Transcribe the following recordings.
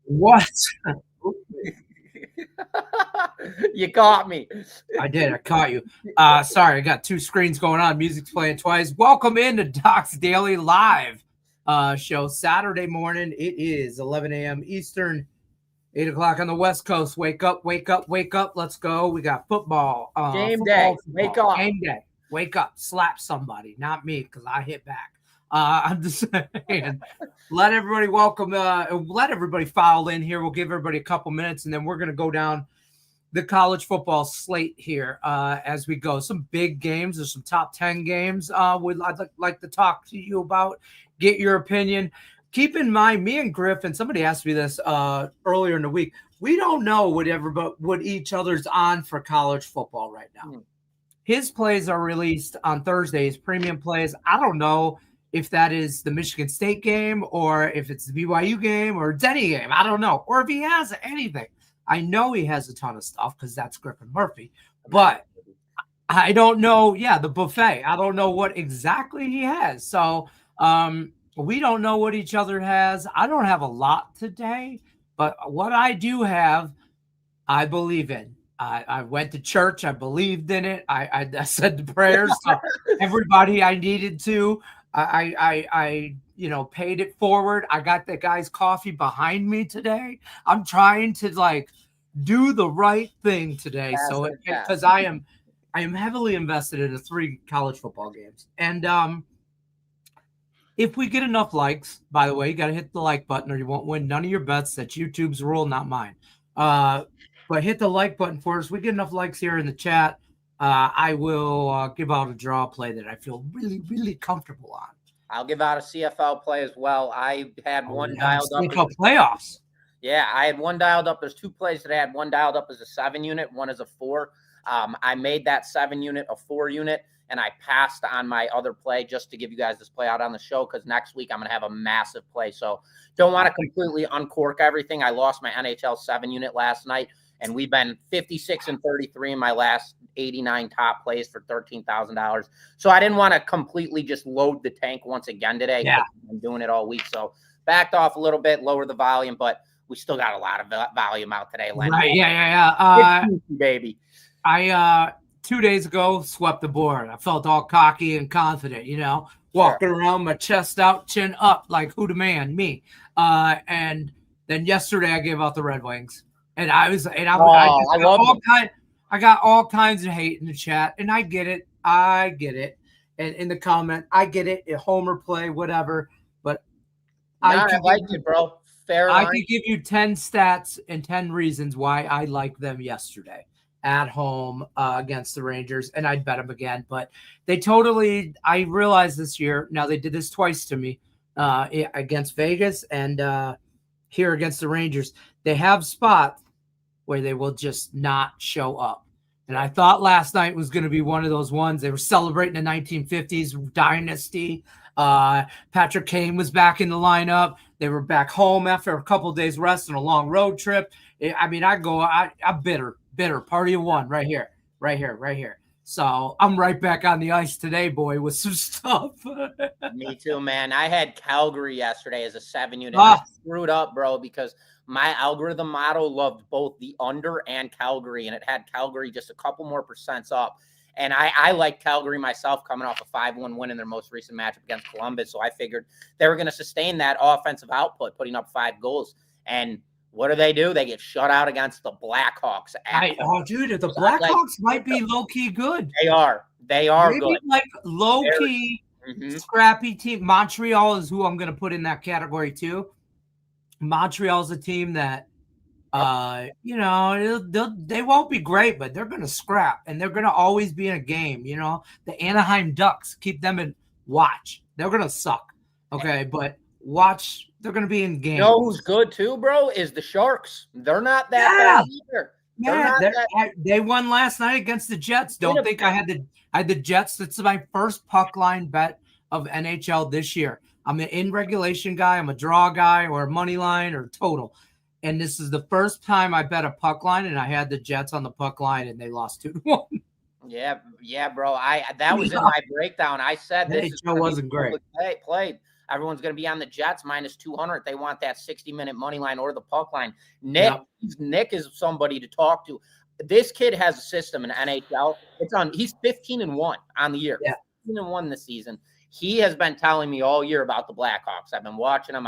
What? You caught me. I did. I caught you. Sorry, I got two screens going on. Music's playing twice. Welcome into Doc's Daily Live show. Saturday morning. It is 11 a.m. Eastern, 8 o'clock on the West Coast. Wake up, wake up, wake up. Let's go. We got football. Game day. Wake up. Game day. Wake up. Slap somebody. Not me, because I hit back. I'm just saying, let everybody let everybody file in here. We'll give everybody a couple minutes, and then we're going to go down the college football slate here as we go. Some big games. There's some top 10 games I'd like to talk to you about, get your opinion. Keep in mind, me and Griffin, somebody asked me this earlier in the week. We don't know what each other's on for college football right now. His plays are released on Thursdays, premium plays. I don't know if that is the Michigan State game or if it's the BYU game or it's any game. I don't know. Or if he has anything. I know he has a ton of stuff because that's Griffin Murphy. But I don't know. Yeah, the buffet. I don't know what exactly he has. So we don't know what each other has. I don't have a lot today. But what I do have, I believe in. I went to church. I believed in it. I said the prayers to everybody I needed to. I paid it forward. I got the guy's coffee behind me today. I'm trying to do the right thing today. So because I am heavily invested in the 3 college football games. And if we get enough likes, by the way, you got to hit the like button or you won't win none of your bets. That's YouTube's rule, not mine. But hit the like button for us. We get enough likes here in the chat. I will give out a draw play that I feel really, really comfortable on. I'll give out a CFL play as well. I had one dialed up. CFL playoffs. Yeah, I had one dialed up. There's 2 plays that I had. One dialed up as a 7 unit, one as a 4. I made that 7 unit a 4 unit, and I passed on my other play just to give you guys this play out on the show because next week I'm going to have a massive play. So don't want to completely uncork everything. I lost my NHL 7 unit last night. And we've been 56 and 33 in my last 89 top plays for $13,000. So I didn't want to completely just load the tank once again today. Yeah. I'm doing it all week. So backed off a little bit, lower the volume, but we still got a lot of volume out today, Lenny. Right, yeah. Baby. I 2 days ago swept the board. I felt all cocky and confident, walking around, my chest out, chin up, like who the man, me. And then yesterday I gave out the Red Wings. And I got all kinds of hate in the chat, and I get it. And in the comment, I get it. A homer play, whatever. But I like it, bro. Fair. I could give you 10 stats and 10 reasons why I like them yesterday at home against the Rangers, and I'd bet them again. But I realized this year. Now they did this twice to me against Vegas and here against the Rangers. They have spots where they will just not show up. And I thought last night was going to be one of those ones. They were celebrating the 1950s dynasty. Patrick Kane was back in the lineup. They were back home after a couple of days rest and a long road trip. I'm bitter. Party of one right here. So I'm right back on the ice today, boy, with some stuff. Me too, man. I had Calgary yesterday as a 7 unit. I screwed up, bro, because my algorithm model loved both the under and Calgary, and it had Calgary just a couple more percents up. And I like Calgary myself coming off a 5-1 win in their most recent matchup against Columbus. So I figured they were going to sustain that offensive output, putting up 5 goals. And what do? They get shut out against the Blackhawks. Dude, the Blackhawks might be low-key good. They are maybe good. Like low-key, scrappy team. Montreal is who I'm going to put in that category too. Montreal's a team that, they won't be great, but they're going to scrap, and they're going to always be in a game. The Anaheim Ducks, keep them in watch. They're going to suck, okay? But watch, they're going to be in games. You know who's good too, bro, is the Sharks. They're not that bad either. They won last night against the Jets. Don't think I had the Jets. That's my first puck line bet of NHL this year. I'm an in regulation guy. I'm a draw guy or a money line or total. And this is the first time I bet a puck line, and I had the Jets on the puck line, and they lost 2-1. Yeah, bro. That was in my breakdown. I said this wasn't great. Played. Everyone's going to be on the Jets minus 200. They want that 60-minute money line or the puck line. Nick is somebody to talk to. This kid has a system in NHL. He's 15-1 on the year. Yeah. 15-1 this season. He has been telling me all year about the Blackhawks. I've been watching him.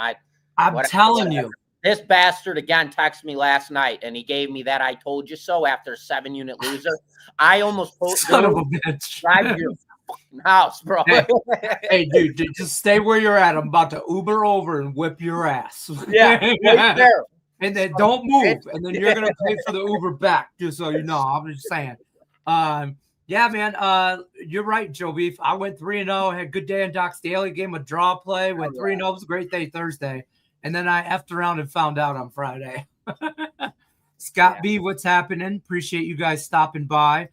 I'm telling you. This bastard again texted me last night, and he gave me that "I told you so" after a 7-unit loser. I almost told son of a bitch. Drive your fucking house, bro. Hey, dude, just stay where you're at. I'm about to Uber over and whip your ass. Yeah, right there. And then don't move, and then you're gonna pay for the Uber back. Just so you know, I'm just saying. Yeah, man. You're right, Joe Beef. I went 3-0. Had a good day in Doc's Daily. Game a draw play. Went 3-0. It was a great day Thursday. And then I effed around and found out on Friday. Scott B, what's happening? Appreciate you guys stopping by.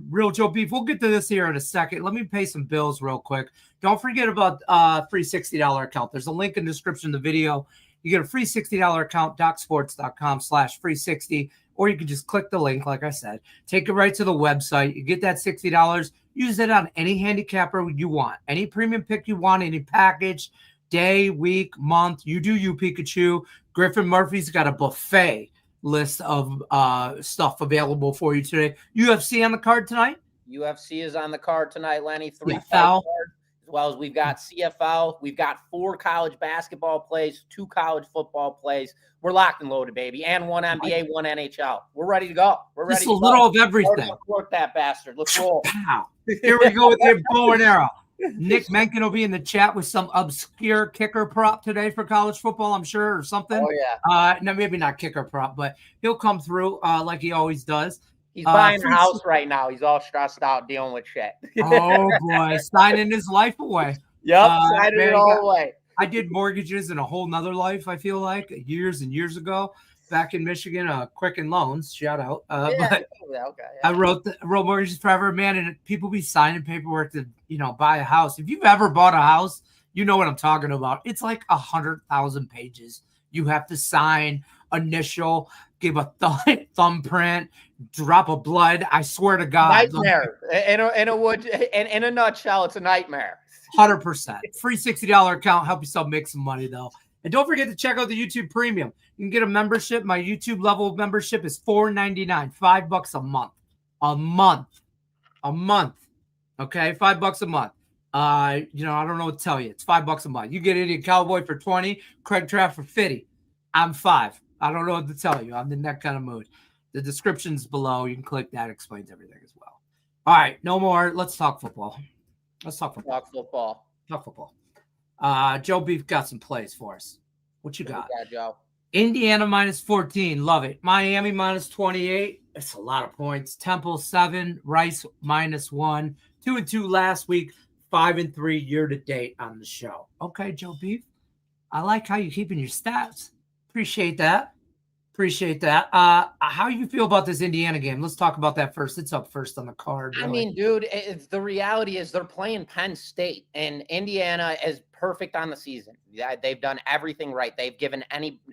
Real Joe Beef, we'll get to this here in a second. Let me pay some bills real quick. Don't forget about free $60 account. There's a link in the description of the video. You get a free $60 account, docsports.com/free60, or you can just click the link, like I said. Take it right to the website. You get that $60. Use it on any handicapper you want, any premium pick you want, any package. Day, week, month, you do you, Pikachu. Griffin Murphy's got a buffet list of stuff available for you today. UFC on the card tonight? UFC is on the card tonight, Lenny. 3 CFL. cards, as well as we've got CFL. We've got 4 college basketball plays, 2 college football plays. We're locked and loaded, baby. And 1 NBA, 1 NHL. We're ready to go. We're ready Just a little of everything. Work that bastard. Let's roll. Pow. Here we go with the bow and arrow. Nick Mencken will be in the chat with some obscure kicker prop today for college football, I'm sure, or something. Oh, yeah. No, maybe not kicker prop, but he'll come through like he always does. He's buying a house right now. He's all stressed out dealing with shit. Oh, boy. Signing his life away. Yep, signing it all away. I did mortgages in a whole nother life, I feel like, years and years ago. Back in Michigan, Quicken Loans, shout out. But I wrote mortgages forever, man, and people be signing paperwork to, buy a house. If you've ever bought a house, you know what I'm talking about. It's like 100,000 pages. You have to sign, initial, give a thumbprint, drop of blood. I swear to God, nightmare. In a nutshell, it's a nightmare. 100%. Free $60 account. Help yourself make some money though. And don't forget to check out the YouTube Premium. You can get a membership. My YouTube level membership is $4.99, $5 a month. A month. Okay, $5 a month. I don't know what to tell you. It's $5 a month. You get Indian Cowboy for 20, Craig Trapp for 50. I'm 5. I don't know what to tell you. I'm in that kind of mood. The description's below. You can click that. It explains everything as well. All right, no more. Let's talk football. Talk football. Joe Beef got some plays for us. What you got? Joe? Indiana minus 14. Love it. Miami minus 28. It's a lot of points. Temple 7. Rice minus 1. 2-2 last week. 5-3 year to date on the show. Okay, Joe Beef. I like how you're keeping your stats. Appreciate that. How you feel about this Indiana game? Let's talk about that first. It's up first on the card. Really. I mean, dude, the reality is they're playing Penn State, and Indiana is perfect on the season. Yeah, they've done everything right. They've given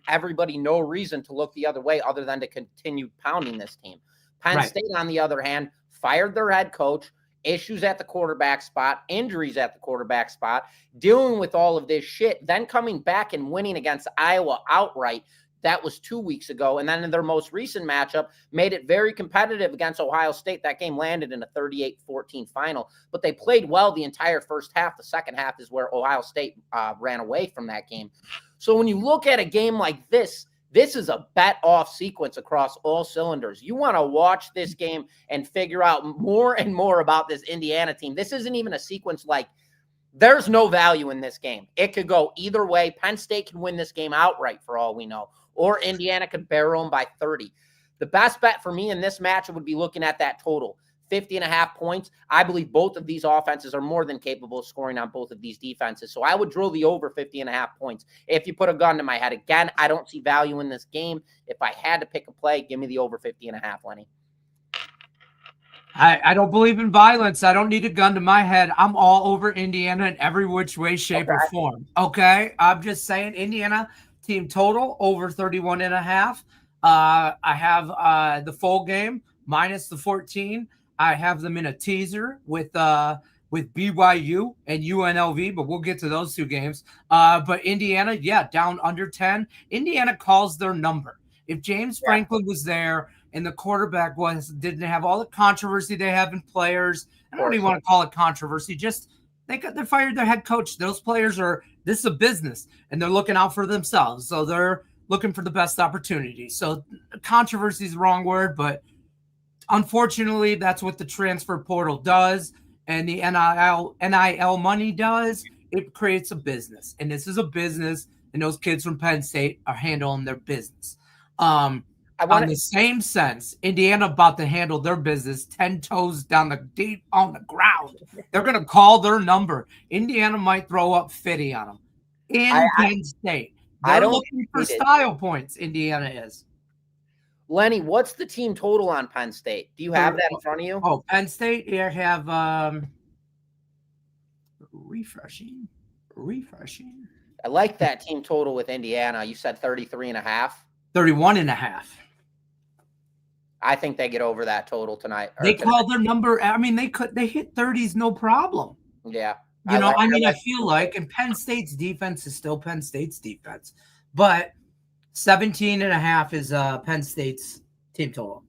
everybody no reason to look the other way other than to continue pounding this team. Penn State, on the other hand, fired their head coach, issues at the quarterback spot, injuries at the quarterback spot, dealing with all of this shit, then coming back and winning against Iowa outright. That was 2 weeks ago. And then in their most recent matchup, made it very competitive against Ohio State. That game landed in a 38-14 final. But they played well the entire first half. The second half is where Ohio State ran away from that game. So when you look at a game like this is a bet-off sequence across all cylinders. You want to watch this game and figure out more and more about this Indiana team. This isn't even a sequence like there's no value in this game. It could go either way. Penn State can win this game outright for all we know. Or Indiana could barrel them by 30. The best bet for me in this matchup would be looking at that total, 50.5 points. I believe both of these offenses are more than capable of scoring on both of these defenses. So I would drill the over 50.5 points. If you put a gun to my head, again, I don't see value in this game. If I had to pick a play, give me the over 50.5, Lenny. I don't believe in violence. I don't need a gun to my head. I'm all over Indiana in every which way, shape, or form. Okay? I'm just saying Indiana team total over 31.5. I have the full game minus the 14. I have them in a teaser with with BYU and UNLV, but we'll get to those two games. But Indiana, down under 10. Indiana calls their number. If James Franklin was there and the quarterback didn't have all the controversy they have in players, I don't even want to call it controversy, just they fired their head coach. Those players this is a business, and they're looking out for themselves. So they're looking for the best opportunity. So controversy is the wrong word, but unfortunately, that's what the transfer portal does, and the NIL money does. It creates a business, and this is a business, and those kids from Penn State are handling their business. On the same sense, Indiana about to handle their business 10 toes down deep on the ground. They're going to call their number. Indiana might throw up 50 on them in Penn State. They're looking for style points, Indiana is. Lenny, what's the team total on Penn State? Do you have that in front of you? Oh, Penn State, I have refreshing. I like that team total with Indiana. You said 33.5? 31.5. I think they get over that total tonight. They called their number. I mean, they hit 30s, no problem. Yeah. I feel like, and Penn State's defense is still Penn State's defense, but 17.5 is Penn State's team total.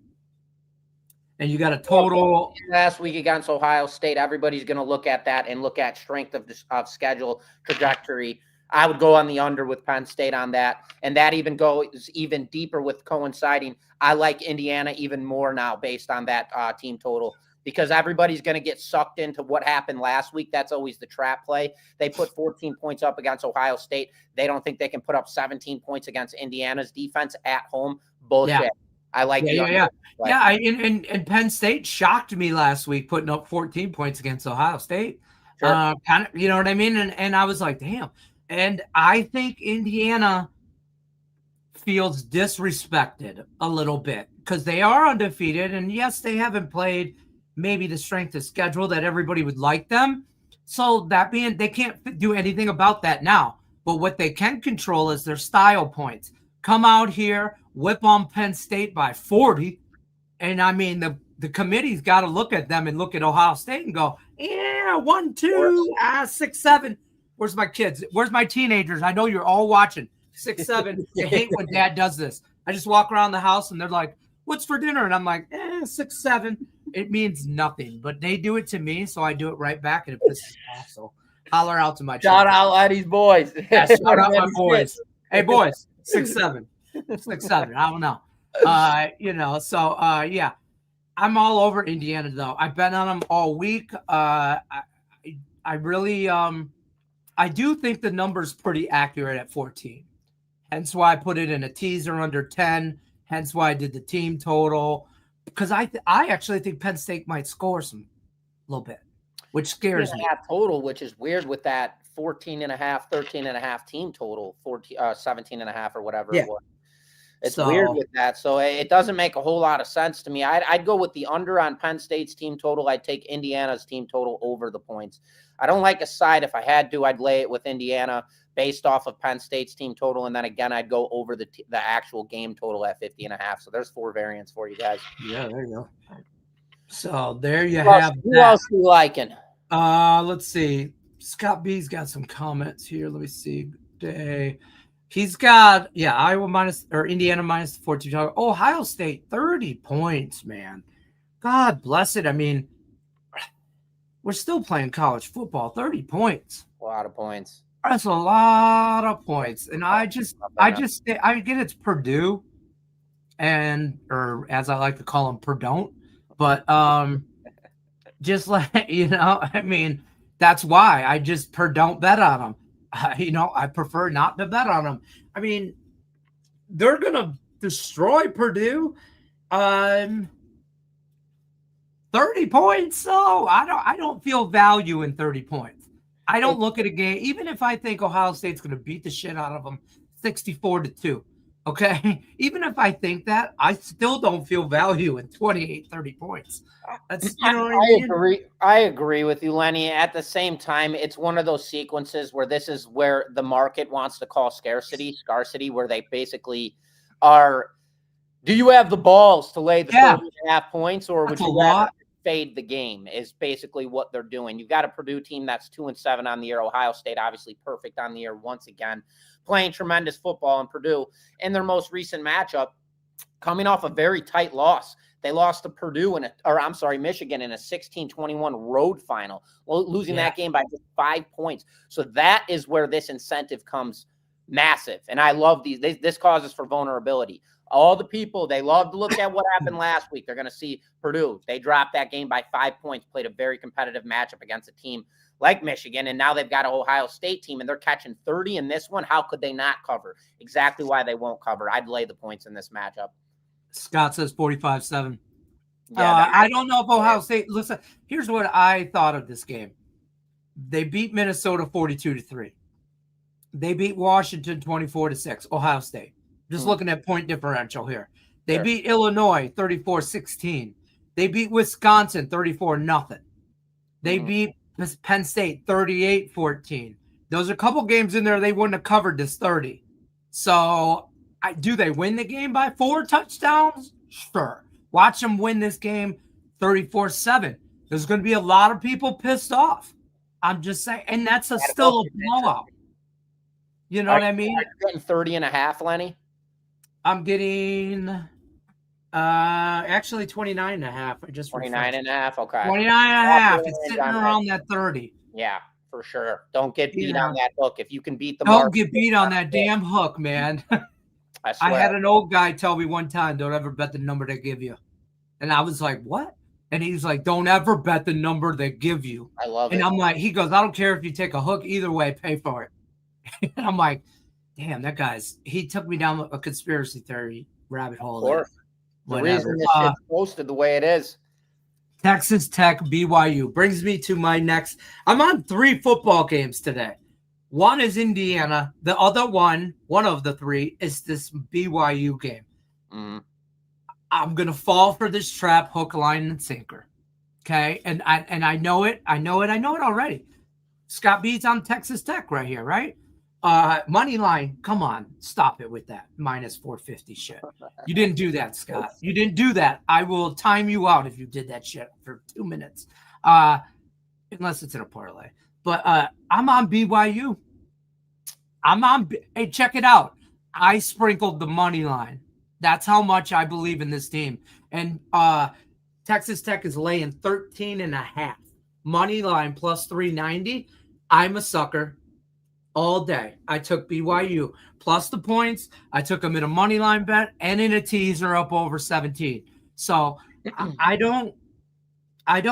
And you got a total last week against Ohio State. Everybody's going to look at that and look at strength of schedule trajectory. I would go on the under with Penn State on that, and that even goes even deeper with coinciding. I like Indiana even more now based on that team total, because everybody's going to get sucked into what happened last week. That's always the trap play. They put 14 points up against Ohio State. They don't think they can put up 17 points against Indiana's defense at home. Bullshit. Yeah. I like and Penn State shocked me last week putting up 14 points against Ohio State. Sure. You know what I mean? And I was like, damn. And I think Indiana feels disrespected a little bit because they are undefeated. And yes, they haven't played maybe the strength of schedule that everybody would like them. So that being, they can't do anything about that now. But what they can control is their style points. Come out here, whip on Penn State by 40. And I mean, the committee's got to look at them and look at Ohio State and go, 1, 2, 6, 7. Where's my kids? Where's my teenagers? I know you're all watching. 6, 7. I hate when Dad does this. I just walk around the house and they're like, what's for dinner? And I'm like, 6, 7. It means nothing. But they do it to me, so I do it right back. And it pisses me off. So holler out to my shout out Eddie's boys. Yeah, shout out my boys. Hey, boys. 6, 7. 6, 7. I don't know. Yeah. I'm all over Indiana, though. I've been on them all week. I really I do think the number's pretty accurate at 14. Hence why I put it in a teaser under 10. Hence why I did the team total. Because I actually think Penn State might score a little bit, which scares me. Total, which is weird with that 14.5, 13.5 team total, 17.5 or whatever it was. It's weird with that. So it doesn't make a whole lot of sense to me. I'd go with the under on Penn State's team total. I'd take Indiana's team total over the points. I don't like a side. If I had to, I'd lay it with Indiana based off of Penn State's team total. And then again, I'd go over the actual game total at 50.5. So there's 4 variants for you guys. Yeah, there you go. So there you have Who else are you liking? Let's see. Scott B's got some comments here. Let me see. He's got, Indiana minus 14. Ohio State, 30 points, man. God bless it. I mean, we're still playing college football. 30 points. A lot of points. That's a lot of points. And I get it's Purdue, or as I like to call them, Purdue. But just like, I mean, that's why I just don't bet on them. I prefer not to bet on them. I mean, they're going to destroy Purdue. 30 points. So I don't feel value in 30 points. I don't look at a game, even if I think Ohio State's going to beat the shit out of them 64-2. Okay. Even if I think that, I still don't feel value in 28, 30 points. That's, I agree with you, Lenny. At the same time, it's one of those sequences where this is where the market wants to call scarcity, where they basically are. Do you have the balls to lay the 30.5 points, or would you fade the game is basically what they're doing. You've got a Purdue team that's 2-7 on the year. Ohio State, obviously perfect on the year once again, playing tremendous football. And Purdue, in their most recent matchup, coming off a very tight loss. They lost to Michigan in a 16-21 road final, losing that game by just 5 points. So that is where this incentive comes massive. And I love these. This causes for vulnerability. All the people, they love to look at what happened last week. They're going to see Purdue. They dropped that game by 5 points, played a very competitive matchup against a team like Michigan, and now they've got an Ohio State team, and they're catching 30 in this one. How could they not cover? Exactly why they won't cover. I'd lay the points in this matchup. Scott says 45-7. Yeah, I don't know if Ohio State – listen, here's what I thought of this game. They beat Minnesota 42-3. They beat Washington 24-6, Ohio State. Just looking at point differential here. They beat Illinois 34-16. They beat Wisconsin 34-0. They beat Penn State 38-14. Those are a couple games in there they wouldn't have covered this 30. So do they win the game by 4 touchdowns? Sure. Watch them win this game 34-7. There's going to be a lot of people pissed off. I'm just saying. And that's still a blowout. You know what I mean? Are you getting 30.5, Lenny? I'm getting actually 29.5. I just 29.5. Okay. 29.5. It's sitting around that 30. Yeah, for sure. Don't get beat on that hook. If you can beat the Don't get beat on that damn hook, man. I had an old guy tell me one time, don't ever bet the number they give you. And I was like, what? And he's like, don't ever bet the number they give you. I love it. And I'm like, he goes, I don't care if you take a hook. Either way, pay for it. And I'm like, damn, he took me down a conspiracy theory rabbit hole. Of course. The reason this shit's posted the way it is. Texas Tech, BYU. Brings me to my next. I'm on 3 football games today. One is Indiana. The other one of the 3, is this BYU game. I'm going to fall for this trap, hook, line, and sinker. Okay? And I know it. I know it already. Scott B's on Texas Tech right here, right? Money line, come on, stop it with that minus 450 shit. You didn't do that, Scott. You didn't do that. I will time you out if you did that shit for 2 minutes, unless it's in a parlay. But I'm on BYU. Hey, check it out. I sprinkled the money line. That's how much I believe in this team. And Texas Tech is laying 13.5. Money line plus 390. I'm a sucker. All day. I took BYU plus the points. I took them in a money line bet and in a teaser up over 17. So I don't hate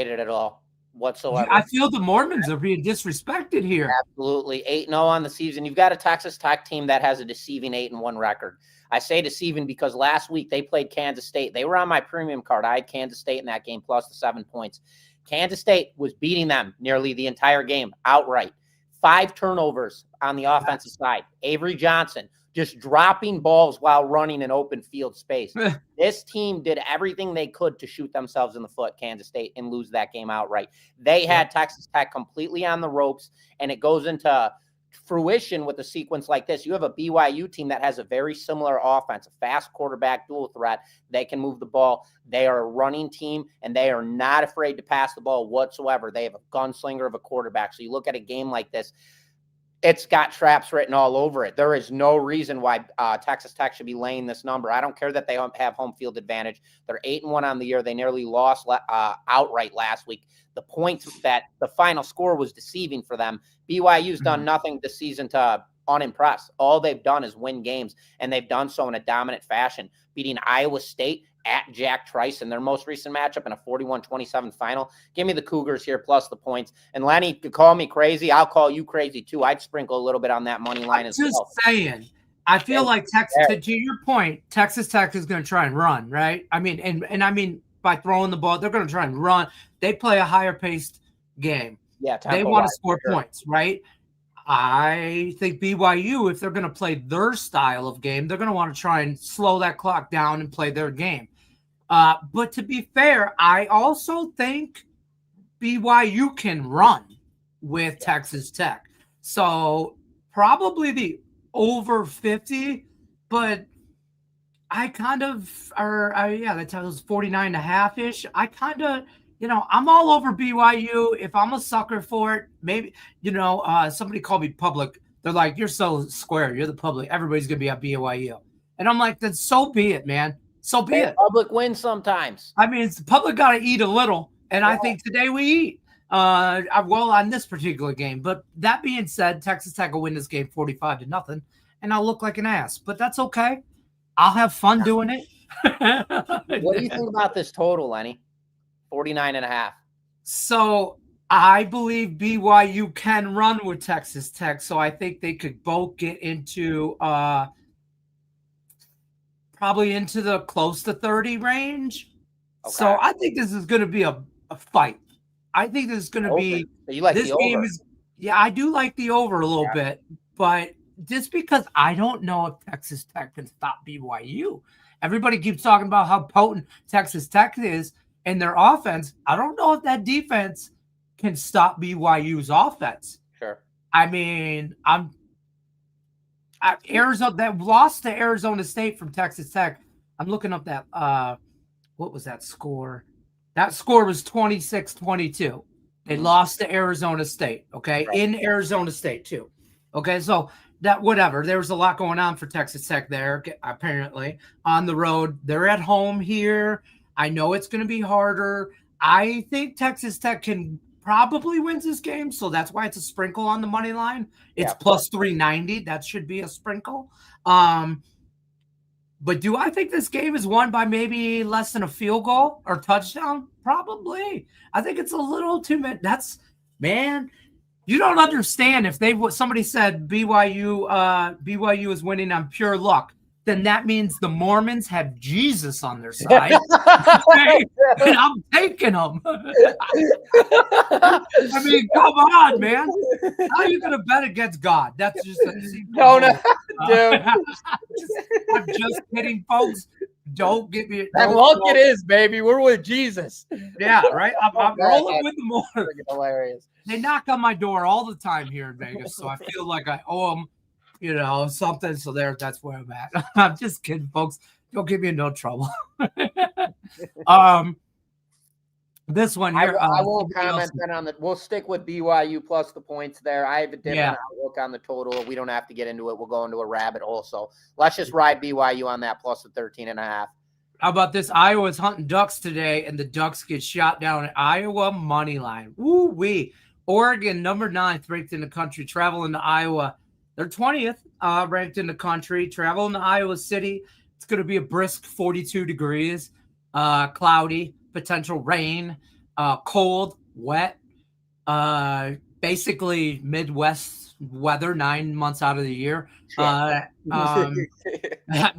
it at all whatsoever. I feel the Mormons are being disrespected here. Absolutely. 8-0 on the season. You've got a Texas Tech team that has a deceiving 8-1 record. I say deceiving because last week they played Kansas State. They were on my premium card. I had Kansas State in that game plus the 7 points. Kansas State was beating them nearly the entire game outright. 5 turnovers on the offensive side. Avery Johnson just dropping balls while running in open field space. This team did everything they could to shoot themselves in the foot, Kansas State, and lose that game outright. They had Texas Tech completely on the ropes, and it goes into fruition with a sequence like this. You have a BYU team that has a very similar offense, a fast quarterback, dual threat. They can move the ball. They are a running team, and they are not afraid to pass the ball whatsoever. They have a gunslinger of a quarterback. So you look at a game like this, it's got traps written all over it. There is no reason why Texas Tech should be laying this number. I don't care that they have home field advantage. They're 8-1 on the year. They nearly lost outright last week. The points that the final score was deceiving for them. BYU's done nothing this season to unimpress. All they've done is win games, and they've done so in a dominant fashion, beating Iowa State at Jack Trice in their most recent matchup in a 41-27 final. Give me the Cougars here plus the points. And Lenny could call me crazy. I'll call you crazy too. I'd sprinkle a little bit on that money line as well. Just saying. I feel like Texas, to your point, Texas Tech is going to try and run, right? I mean, and I mean, by throwing the ball, they're going to try and run. They play a higher paced game. Yeah, they want to score points, right? I think BYU, if they're going to play their style of game, they're going to want to try and slow that clock down and play their game. But to be fair, I also think BYU can run with Texas Tech. So probably the over 50, but kind of, yeah, that was 49.5-ish. I kind of, I'm all over BYU. If I'm a sucker for it, maybe, somebody called me public. They're like, you're so square. You're the public. Everybody's going to be at BYU. And I'm like, then so be it, man. So be it. Public wins sometimes. I mean, it's the public got to eat a little. And I think today we eat. Well, on this particular game. But that being said, Texas Tech will win this game 45-0. And I'll look like an ass. But that's okay. I'll have fun doing it. What do you think about this total, Lenny? 49.5. So I believe BYU can run with Texas Tech. So I think they could both get into probably into the close to 30 range. Okay. So I think this is going to be a fight. I think this is going to be. So you like this the over? Game is, yeah, I do like the over a little bit, but just because I don't know if Texas Tech can stop BYU. Everybody keeps talking about how potent Texas Tech is in their offense. I don't know if that defense can stop BYU's offense. Sure. I mean, Arizona that lost to Arizona State from Texas Tech. I'm looking up that what was that score? That score was 26-22. They lost to Arizona State, okay? Right. In Arizona State too. Okay, so that whatever. There was a lot going on for Texas Tech there, apparently, on the road. They're at home here. I know it's going to be harder. I think Texas Tech can probably wins this game, so that's why it's a sprinkle on the money line. It's plus 390. That should be a sprinkle. But do I think this game is won by maybe less than a field goal or touchdown? Probably. I think it's a little too many. Man, you don't understand. If somebody said BYU is winning on pure luck, then that means the Mormons have Jesus on their side. Okay? And I'm taking them. I mean, come on, man. How are you going to bet against God? That's just a no, dude. I'm just kidding, folks. Don't get me. That luck it is, baby. We're with Jesus. Yeah, right. I'm rolling with the Mormons. Hilarious. They knock on my door all the time here in Vegas, so I feel like I owe them. Something. So that's where I'm at. I'm just kidding, folks. Don't get me in no trouble. This one here. I won't comment then on we'll stick with BYU plus the points there. I have a different outlook on the total. We don't have to get into it. We'll go into a rabbit hole. So let's just ride BYU on that plus the 13.5. How about this? Iowa's hunting ducks today, and the Ducks get shot down at Iowa money line. Woo-wee. Oregon, number 9th ranked in the country, traveling to Iowa. They're 20th ranked in the country, traveling to Iowa City. It's going to be a brisk 42 degrees, cloudy, potential rain, cold, wet, basically Midwest weather 9 months out of the year. I'm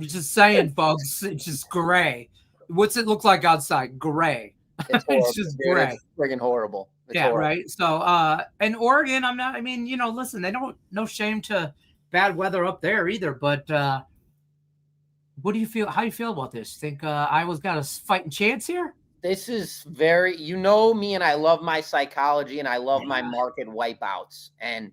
just saying, folks, it's just gray. What's it look like outside? Gray. It's just gray. It's friggin' horrible. It's horrible. Right. So, and Oregon, listen, they don't, no shame to bad weather up there either, but what do you feel? How do you feel about this? Think Iowa's got a fighting chance here? This is very, me, and I love my psychology and I love my market wipeouts. And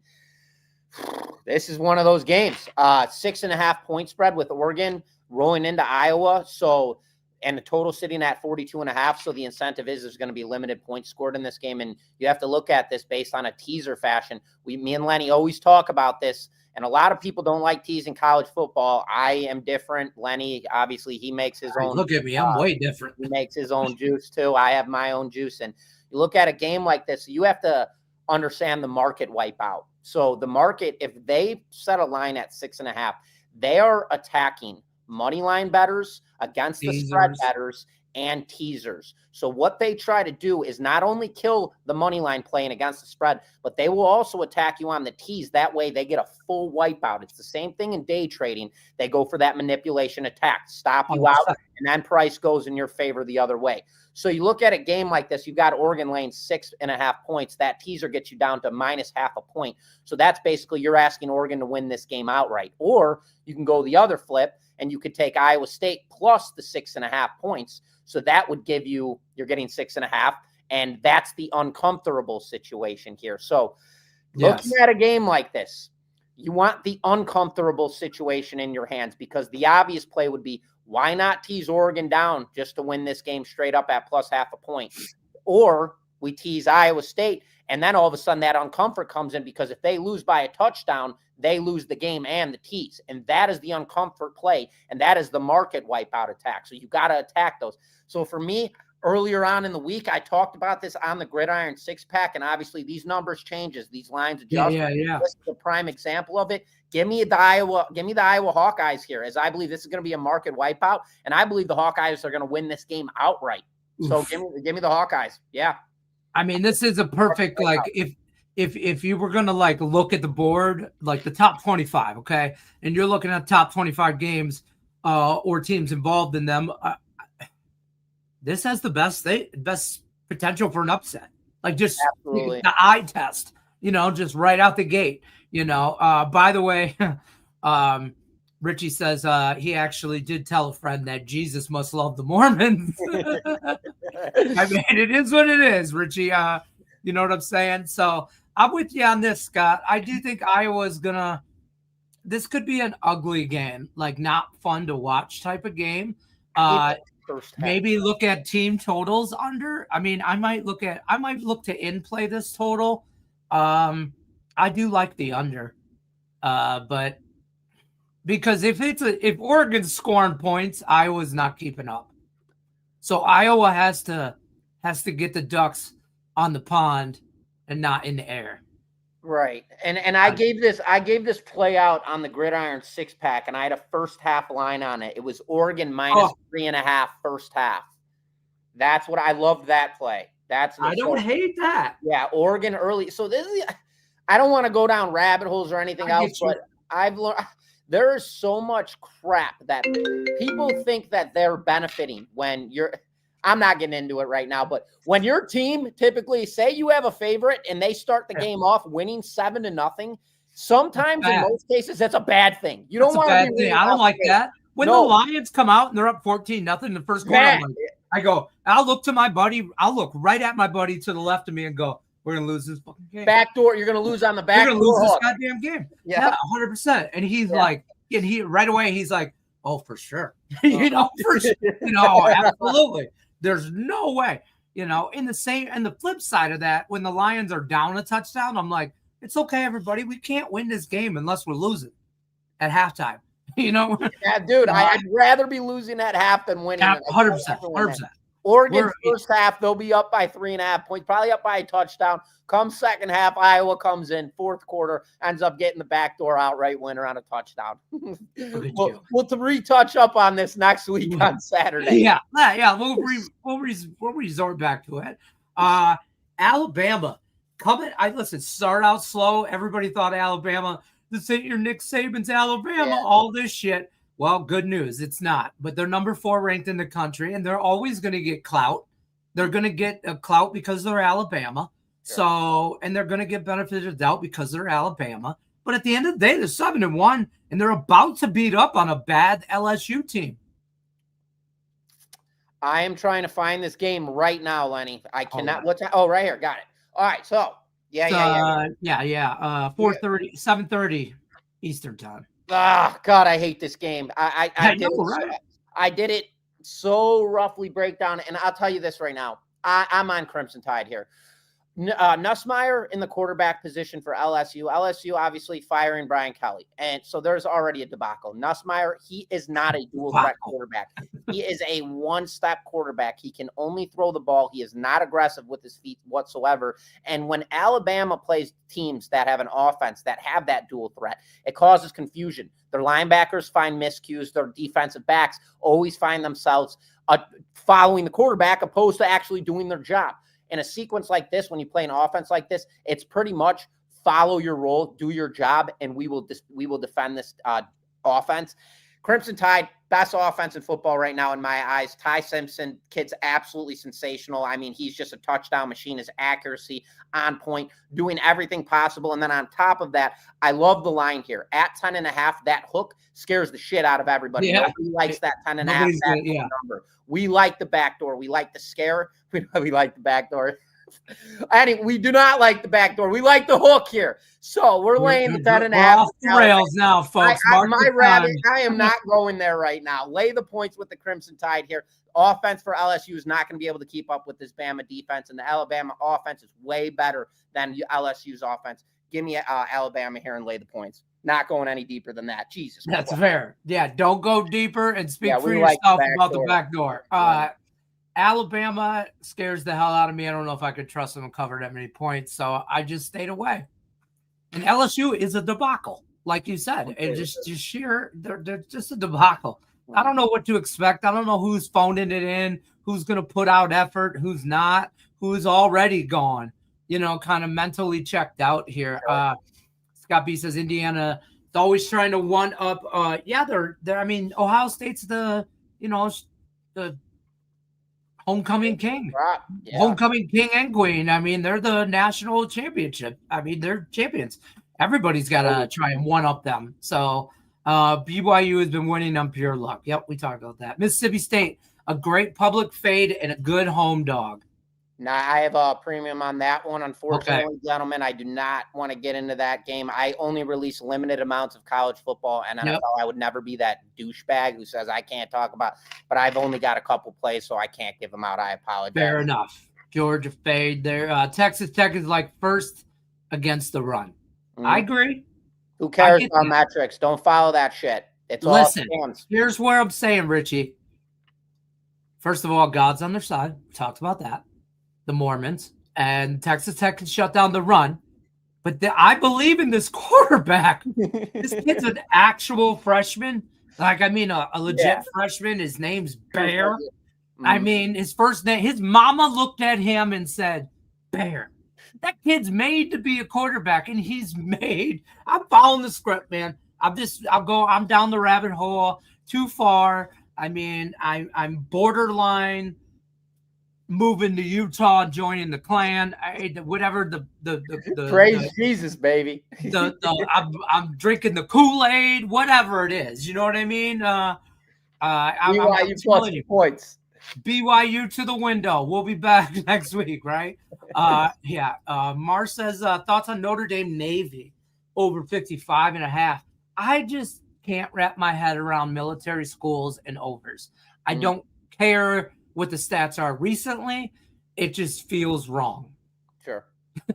this is one of those games. 6.5 point spread with Oregon rolling into Iowa. So, and the total sitting at 42.5. So the incentive is there's going to be limited points scored in this game. And you have to look at this based on a teaser fashion. Me and Lenny always talk about this. And a lot of people don't like teasing college football. I am different. Lenny, obviously, he makes his own. Look at me. I'm way different. He makes his own juice, too. I have my own juice. And you look at a game like this, you have to understand the market wipeout. So the market, if they set a line at 6.5, they are attacking money line bettors against the spread bettors and teasers. So what they try to do is not only kill the money line playing against the spread, but they will also attack you on the tease. That way they get a full wipeout. It's the same thing in day trading. They go for that manipulation attack, stop you out, and then price goes in your favor the other way. So you look at a game like this, you've got Oregon laying 6.5 points. That teaser gets you down to minus half a point. So that's basically you're asking Oregon to win this game outright. Or you can go the other flip, and you could take Iowa State plus the 6.5 points. So that would give you, you're getting 6.5, and that's the uncomfortable situation here. So looking at a game like this, You want the uncomfortable situation in your hands, because the obvious play would be, why not tease Oregon down just to win this game straight up at plus half a point? Or we tease Iowa State, and then all of a sudden that uncomfort comes in, because if they lose by a touchdown, they lose the game and the tease. And that is the uncomfort play, and that is the market wipeout attack. So you got to attack those. So for me, earlier on in the week, I talked about this on the Gridiron six-pack, and obviously these numbers change as these lines adjust. Yeah. This is a prime example of it. Give me the Iowa Hawkeyes here, as I believe this is going to be a market wipeout, and I believe the Hawkeyes are going to win this game outright. So give me the Hawkeyes. Yeah. I mean, this is a perfect, like, if you were gonna like look at the board, like the top 25, okay, and you're looking at top 25 games or teams involved in them, this has the best potential for an upset. Like, just the eye test, just right out the gate. By the way, Richie says he actually did tell a friend that Jesus must love the Mormons. I mean, it is what it is, Richie. You know what I'm saying? So I'm with you on this, Scott. I do think Iowa's this could be an ugly game, like not fun to watch type of game. Maybe look at team totals under. I mean, I might look to in play this total. I do like the under, but because if Oregon's scoring points, Iowa's not keeping up. So Iowa has to get the Ducks on the pond and not in the air. Right. And I gave this play out on the Gridiron six-pack, and I had a first half line on it. It was Oregon minus 3.5 first half. That's what I loved that play. I don't hate that. Yeah, Oregon early. So I don't want to go down rabbit holes or anything else, but I've learned there is so much crap that people think that they're benefiting when I'm not getting into it right now, but when your team typically, say you have a favorite and they start the game off winning 7-0, sometimes in most cases that's a bad thing. You don't want to be. I don't like that. When the Lions come out and they're up 14-0 in the first quarter, I'll look right at my buddy to the left of me and go, we're going to lose this fucking game. Backdoor, you're going to lose on the back door. You're going to lose this goddamn game. Yeah, 100%. And he's like, and he right away, he's like, oh, for sure. For sure. Absolutely. There's no way. In the flip side of that, when the Lions are down a touchdown, I'm like, it's okay, everybody. We can't win this game unless we're losing at halftime. Yeah, dude, I'd rather be losing at half than winning. 100%. Oregon's first half, they'll be up by 3.5 points, probably up by a touchdown. Come second half, Iowa comes in. Fourth quarter, ends up getting the backdoor outright winner on a touchdown. We'll touch up on this next week on Saturday. Yeah. We'll resort back to it. Alabama coming. Start out slow. Everybody thought Alabama. This ain't your Nick Saban's Alabama. Yeah. All this shit. Well, good news. It's not. But they're number 4 ranked in the country, and they're always going to get clout. They're going to get a clout because they're Alabama. Sure. So, and they're going to get benefit of the doubt because they're Alabama. But at the end of the day, they're 7-1, and they're about to beat up on a bad LSU team. I am trying to find this game right now, Lenny. I cannot. Right here. Got it. All right. So, 4:30, 7:30 Eastern time. Oh, God, I hate this game. I did it so roughly breakdown, and I'll tell you this right now. I'm on Crimson Tide here. Nussmeier in the quarterback position for LSU. LSU obviously firing Brian Kelly. And so there's already a debacle. Nussmeier, he is not a dual threat quarterback. He is a one-step quarterback. He can only throw the ball. He is not aggressive with his feet whatsoever. And when Alabama plays teams that have an offense that have that dual threat, it causes confusion. Their linebackers find miscues. Their defensive backs always find themselves following the quarterback opposed to actually doing their job. In a sequence like this, when you play an offense like this, it's pretty much follow your role, do your job, and we will defend this offense. Crimson Tide, best offense in football right now in my eyes. Ty Simpson, kid's absolutely sensational. I mean, he's just a touchdown machine. His accuracy on point, doing everything possible. And then on top of that, I love the line here. At 10.5, that hook scares the shit out of everybody. Yeah. Nobody likes that 10.5 number. We like the backdoor. We like the scare. We like the backdoor. Anyway, we do not like the back door. We like the hook here. So we're laying the 10.5. We're off the rails now, folks. My rabbit, I am not going there right now. Lay the points with the Crimson Tide here. Offense for LSU is not going to be able to keep up with this Bama defense, and the Alabama offense is way better than LSU's offense. Give me Alabama here and lay the points. Not going any deeper than that. Jesus. That's fair. Yeah, don't go deeper and speak for yourself about the back door. Alabama scares the hell out of me. I don't know if I could trust them to cover that many points, so I just stayed away. And LSU is a debacle, like you said. And just sheer, they're just a debacle. I don't know what to expect. I don't know who's phoning it in, who's going to put out effort, who's not, who's already gone, kind of mentally checked out here. Scott B says Indiana is always trying to one up. They're I mean, Ohio State's the homecoming king. Yeah. Homecoming king and queen. I mean, they're the national championship. I mean, they're champions. Everybody's got to try and one up them. So BYU has been winning on pure luck. Yep, we talked about that. Mississippi State, a great public fade and a good home dog. Now, I have a premium on that one. Unfortunately, gentlemen, I do not want to get into that game. I only release limited amounts of college football and NFL. Yep. I would never be that douchebag who says I can't talk about, but I've only got a couple plays, so I can't give them out. I apologize. Fair enough. Georgia fade there. Texas Tech is like first against the run. I agree. Who cares about metrics? Don't follow that shit. It's Listen, all scams. Here's where I'm saying, Richie. First of all, God's on their side. We talked about that. The Mormons, and Texas Tech can shut down the run. But I believe in this quarterback. This kid's an actual freshman. Like, I mean, a legit freshman. His name's Bear. I mean, his first name, his mama looked at him and said, Bear. That kid's made to be a quarterback, and he's made. I'm following the script, man. I'm down the rabbit hole too far. I mean, I'm borderline moving to Utah, joining the Klan, whatever the praise Jesus, baby. I'm drinking the Kool-Aid, whatever it is. You know what I mean? BYU plus points. BYU to the window. We'll be back next week, right? Mar says thoughts on Notre Dame Navy over 55.5. I just can't wrap my head around military schools and overs. I don't care what the stats are recently. It just feels wrong. Sure.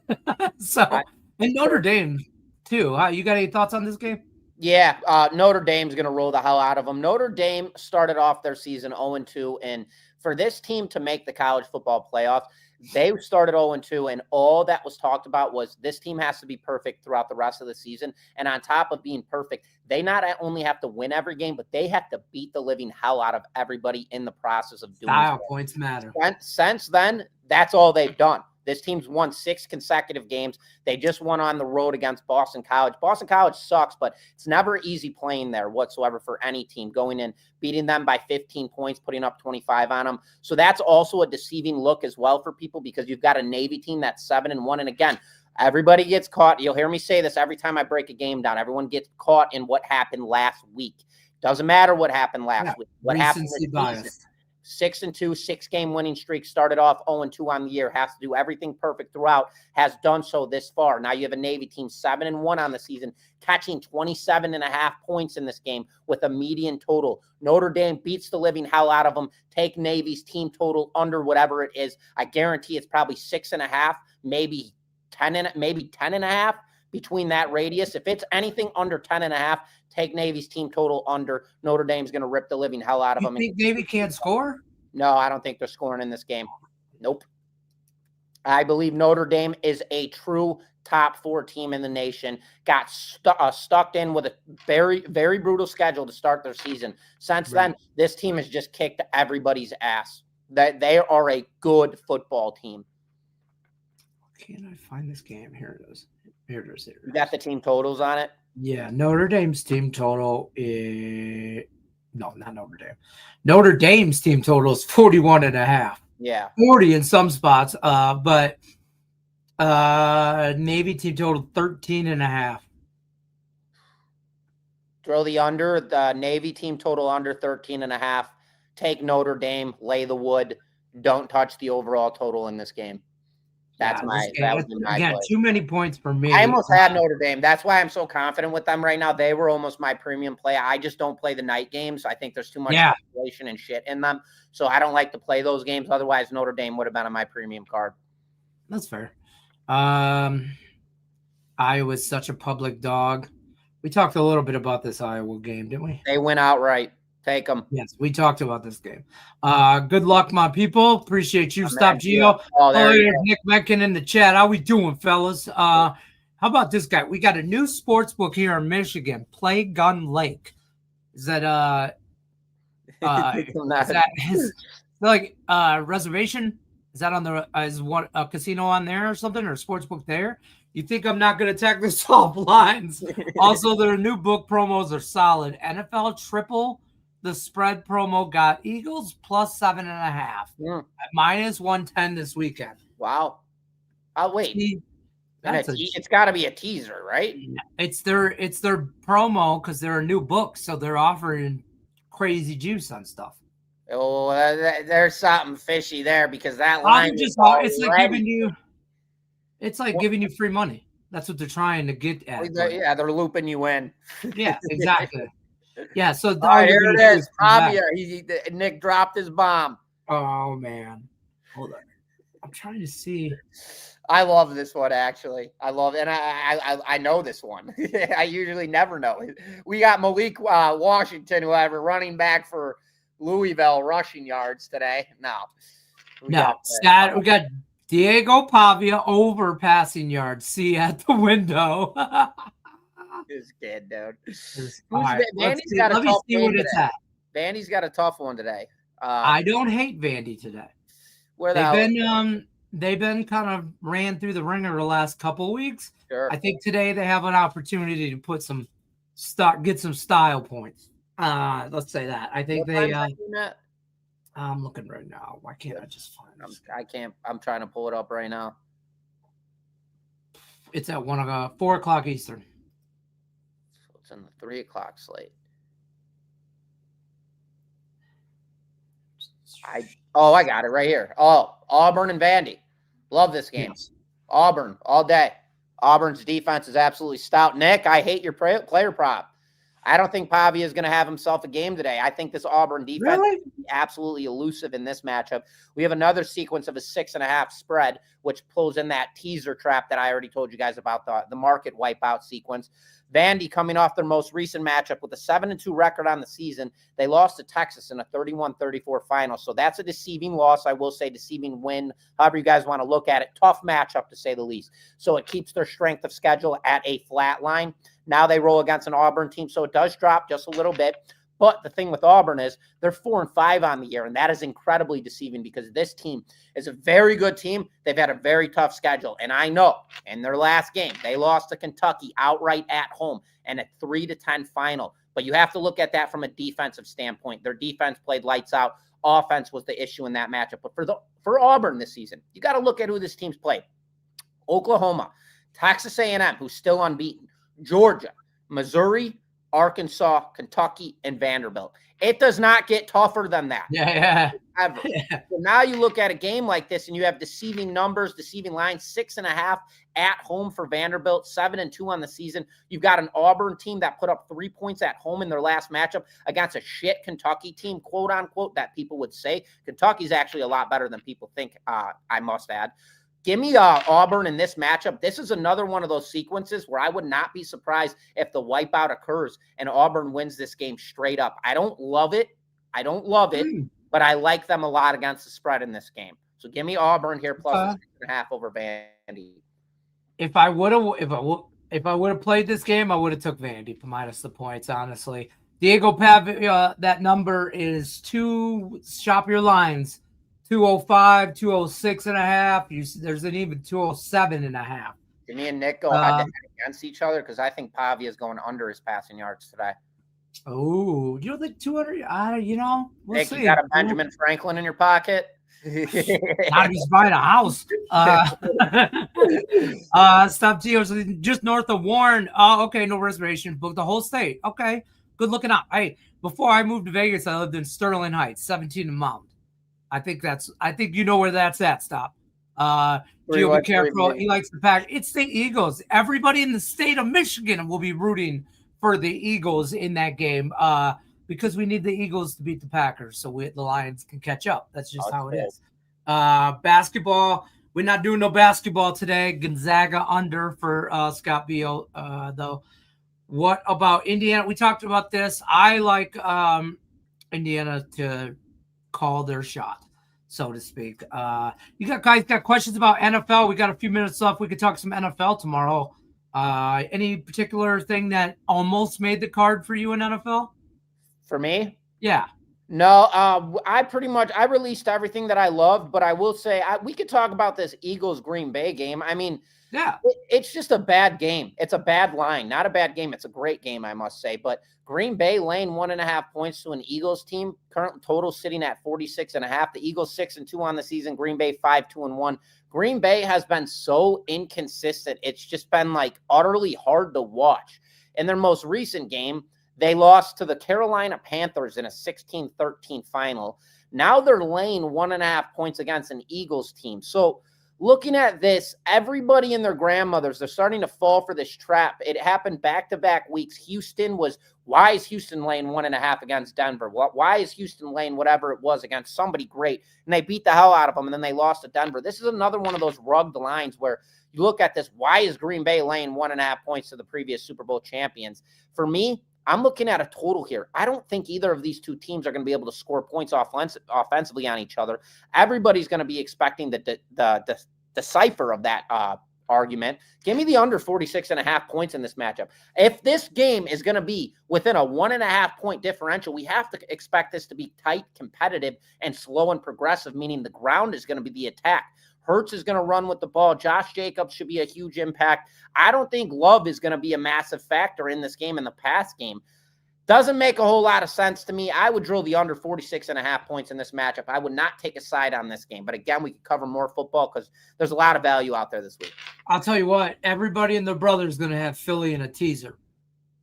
And Notre Dame too. You got any thoughts on this game? Yeah, Notre Dame's going to roll the hell out of them. Notre Dame started off their season 0-2, and for this team to make the college football playoffs, they started 0-2, and all that was talked about was this team has to be perfect throughout the rest of the season. And on top of being perfect, they not only have to win every game, but they have to beat the living hell out of everybody in the process of doing style points matter. Since then, that's all they've done. This team's won 6 consecutive games. They just won on the road against Boston College. Boston College sucks, but it's never easy playing there whatsoever for any team. Going in, beating them by 15 points, putting up 25 on them. So that's also a deceiving look as well for people because you've got a Navy team that's 7-1. And again, everybody gets caught. You'll hear me say this every time I break a game down. Everyone gets caught in what happened last week. Doesn't matter what happened last week. What happened this season. 6-2, 6-game winning streak, started off 0-2 on the year, has to do everything perfect throughout, has done so this far. Now you have a Navy team 7-1 on the season, catching 27.5 points in this game with a median total. Notre Dame beats the living hell out of them. Take Navy's team total under whatever it is. I guarantee it's probably 6.5, maybe 10.5 between that radius. If it's anything under 10.5, take Navy's team total under. Notre Dame's going to rip the living hell out of them. You think Navy can't score? No, I don't think they're scoring in this game. Nope. I believe Notre Dame is a true top 4 team in the nation. Got stuck in with a very, very brutal schedule to start their season. Since then, this team has just kicked everybody's ass. They are a good football team. Can I find this game? Here it is. Here it is. You got the team totals on it? Yeah, Notre Dame's team total is no, not Notre Dame. Notre Dame's team total is 41.5. Yeah. 40 in some spots. But Navy team total 13.5. Throw the under, the Navy team total under 13.5. Take Notre Dame, lay the wood. Don't touch the overall total in this game. That would be my again, play. too many points for me. I almost had Notre Dame. That's why I'm so confident with them right now. They were almost my premium play. I just don't play the night games. I think there's too much manipulation and shit in them. So I don't like to play those games. Otherwise, Notre Dame would have been on my premium card. That's fair. Iowa's such a public dog. We talked a little bit about this Iowa game, didn't we? They went outright. Take them. Yes, we talked about this game. Good luck, my people. Appreciate you. Stop Gio. There's Nick Mencken in the chat. How we doing, fellas? How about this guy? We got a new sports book here in Michigan, Play Gun Lake. Is that reservation? Is that on the a casino on there or something, or a sports book there? You think I'm not going to attack the soft lines? Also, their new book promos are solid. NFL triple the spread promo got Eagles plus 7.5 at minus 110 this weekend. Wow. Oh wait, it's got to be a teaser, right? It's their promo because they're a new book, so they're offering crazy juice on stuff. Oh, there's something fishy there because that line it's like giving you free money. That's what they're trying to get at. Yeah, they're looping you in. Yeah, exactly. Yeah, so here it is. Nick dropped his bomb. Oh man, hold on. I'm trying to see. I love this one actually. I love it, and I know this one. I usually never know. We got Malik Washington, whoever, running back for Louisville, rushing yards today. We got Diego Pavia over passing yards. See at the window. This kid, dude. Vandy's got a tough one today. Vandy's got a tough one today. I don't hate Vandy today. They've been kind of ran through the ringer the last couple of weeks. Sure. I think today they have an opportunity to put get some style points. Let's say that. I think I'm looking right now. Why can't I just find this? I can't. I'm trying to pull it up right now. It's at 4 o'clock Eastern. So it's in the 3 o'clock slate. I got it right here. Oh, Auburn and Vandy. Love this game. Yes. Auburn all day. Auburn's defense is absolutely stout. Nick, I hate your player prop. I don't think Pavia is going to have himself a game today. I think this Auburn defense is absolutely elusive in this matchup. We have another sequence of a 6.5 spread, which pulls in that teaser trap that I already told you guys about, the market wipeout sequence. Vandy coming off their most recent matchup with a 7-2 record on the season. They lost to Texas in a 31-34 final. So that's a deceiving loss. I will say deceiving win, however you guys want to look at it. Tough matchup to say the least. So it keeps their strength of schedule at a flat line. Now they roll against an Auburn team, so it does drop just a little bit. But the thing with Auburn is they're 4-5 on the year, and that is incredibly deceiving because this team is a very good team. They've had a very tough schedule, and I know in their last game they lost to Kentucky outright at home and a 3-10 final. But you have to look at that from a defensive standpoint. Their defense played lights out. Offense was the issue in that matchup. But for Auburn this season, you got to look at who this team's played. Oklahoma, Texas A&M, who's still unbeaten, Georgia, Missouri, Arkansas, Kentucky, and Vanderbilt. It does not get tougher than that. Ever. So now you look at a game like this and you have deceiving numbers, deceiving lines, 6.5 at home for Vanderbilt, 7-2 on the season. You've got an Auburn team that put up 3 points at home in their last matchup against a shit Kentucky team, quote unquote, that people would say. Kentucky's actually a lot better than people think, I must add. Give me Auburn in this matchup. This is another one of those sequences where I would not be surprised if the wipeout occurs and Auburn wins this game straight up. I don't love it. But I like them a lot against the spread in this game. So give me Auburn here plus 6.5 over Vandy. If I would have played this game, I would have took Vandy minus the points, honestly. Diego Pavia, that number is shop your lines. 205, 206.5. There's an even 207.5. Give me and Nick go against each other because I think Pavia is going under his passing yards today. Oh, you don't think 200? We'll Nick, see. You got a Benjamin Franklin in your pocket? Not if he's buying a house. Stop Geo. Just north of Warren. Okay, no reservation. Booked the whole state. Okay, good looking up. Hey, before I moved to Vegas, I lived in Sterling Heights, 17 a month. I think you know where that's at. Stop. Gio, be careful. He likes the pack. It's the Eagles. Everybody in the state of Michigan will be rooting for the Eagles in that game because we need the Eagles to beat the Packers so the Lions can catch up. That's just how it is. Basketball. We're not doing no basketball today. Gonzaga under for Scott Beal, though. What about Indiana? We talked about this. I like Indiana to call their shot, so to speak. You guys got questions about NFL? We got a few minutes left. We could talk some NFL tomorrow. Any particular thing that almost made the card for you in NFL? For me? Yeah. No, I released everything that I loved, but I will say we could talk about this Eagles Green Bay game. I mean, yeah, it's just a bad game. It's a bad line, not a bad game. It's a great game, I must say. But Green Bay laying 1.5 points to an Eagles team, current total sitting at 46.5. The Eagles 6-2 on the season. Green Bay 5-1. Green Bay has been so inconsistent. It's just been like utterly hard to watch. In their most recent game, they lost to the Carolina Panthers in a 16-13 final. Now they're laying 1.5 points against an Eagles team. So looking at this, everybody and their grandmothers, they're starting to fall for this trap. It happened back-to-back weeks. Why is Houston laying 1.5 against Denver? Why is Houston laying whatever it was against somebody great? And they beat the hell out of them, and then they lost to Denver. This is another one of those rugged lines where you look at this, why is Green Bay laying 1.5 points to the previous Super Bowl champions? For me, I'm looking at a total here. I don't think either of these two teams are going to be able to score points offensively on each other. Everybody's going to be expecting the cipher of that argument. Give me the under 46.5 points in this matchup. If this game is going to be within a 1.5 point differential, we have to expect this to be tight, competitive, and slow and progressive, meaning the ground is going to be the attack. Hurts is going to run with the ball. Josh Jacobs should be a huge impact. I don't think Love is going to be a massive factor in this game, in the pass game. Doesn't make a whole lot of sense to me. I would drill the under 46.5 points in this matchup. I would not take a side on this game. But again, we could cover more football because there's a lot of value out there this week. I'll tell you what, everybody and their brother is going to have Philly in a teaser.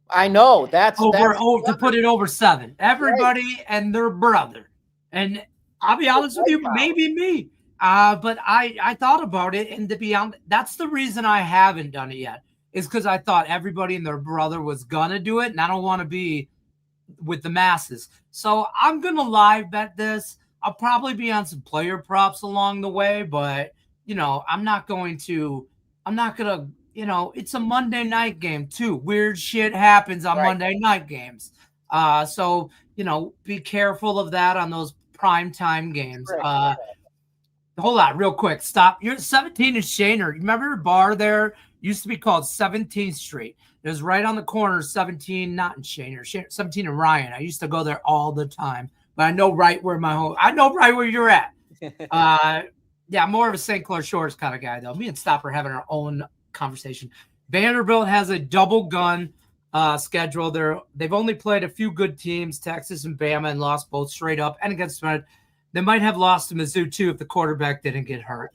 I know. That's to put it over 7. Everybody and their brother. And I'll be honest with you, maybe me. But I thought about it, and to be honest, that's the reason I haven't done it yet, is because I thought everybody and their brother was going to do it, and I don't want to be with the masses. So I'm going to live bet this. I'll probably be on some player props along the way, but, I'm not going to, it's a Monday night game too. Weird shit happens on Monday night games. So, be careful of that on those primetime games. Hold on, real quick. Stop. You're 17 is Shaner. Remember your bar there? Used to be called 17th Street. It was right on the corner of 17, not in Shaner, 17 and Ryan. I used to go there all the time, but I know right where you're at. Yeah, more of a St. Clair Shores kind of guy, though. Me and Stop are having our own conversation. Vanderbilt has a double gun schedule. They've only played a few good teams, Texas and Bama, and lost both straight up and against spread. They might have lost to Mizzou, too, if the quarterback didn't get hurt.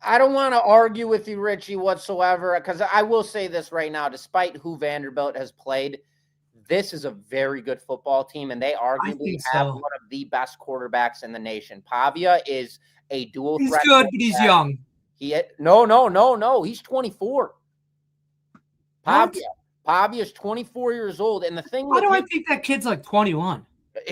I don't want to argue with you, Richie, whatsoever, because I will say this right now. Despite who Vanderbilt has played, this is a very good football team, and they arguably have one of the best quarterbacks in the nation. Pavia is a dual threat. He's good, but he's young. No. He's 24. Pavia is 24 years old, and the thing. Why do I think that kid's like 21?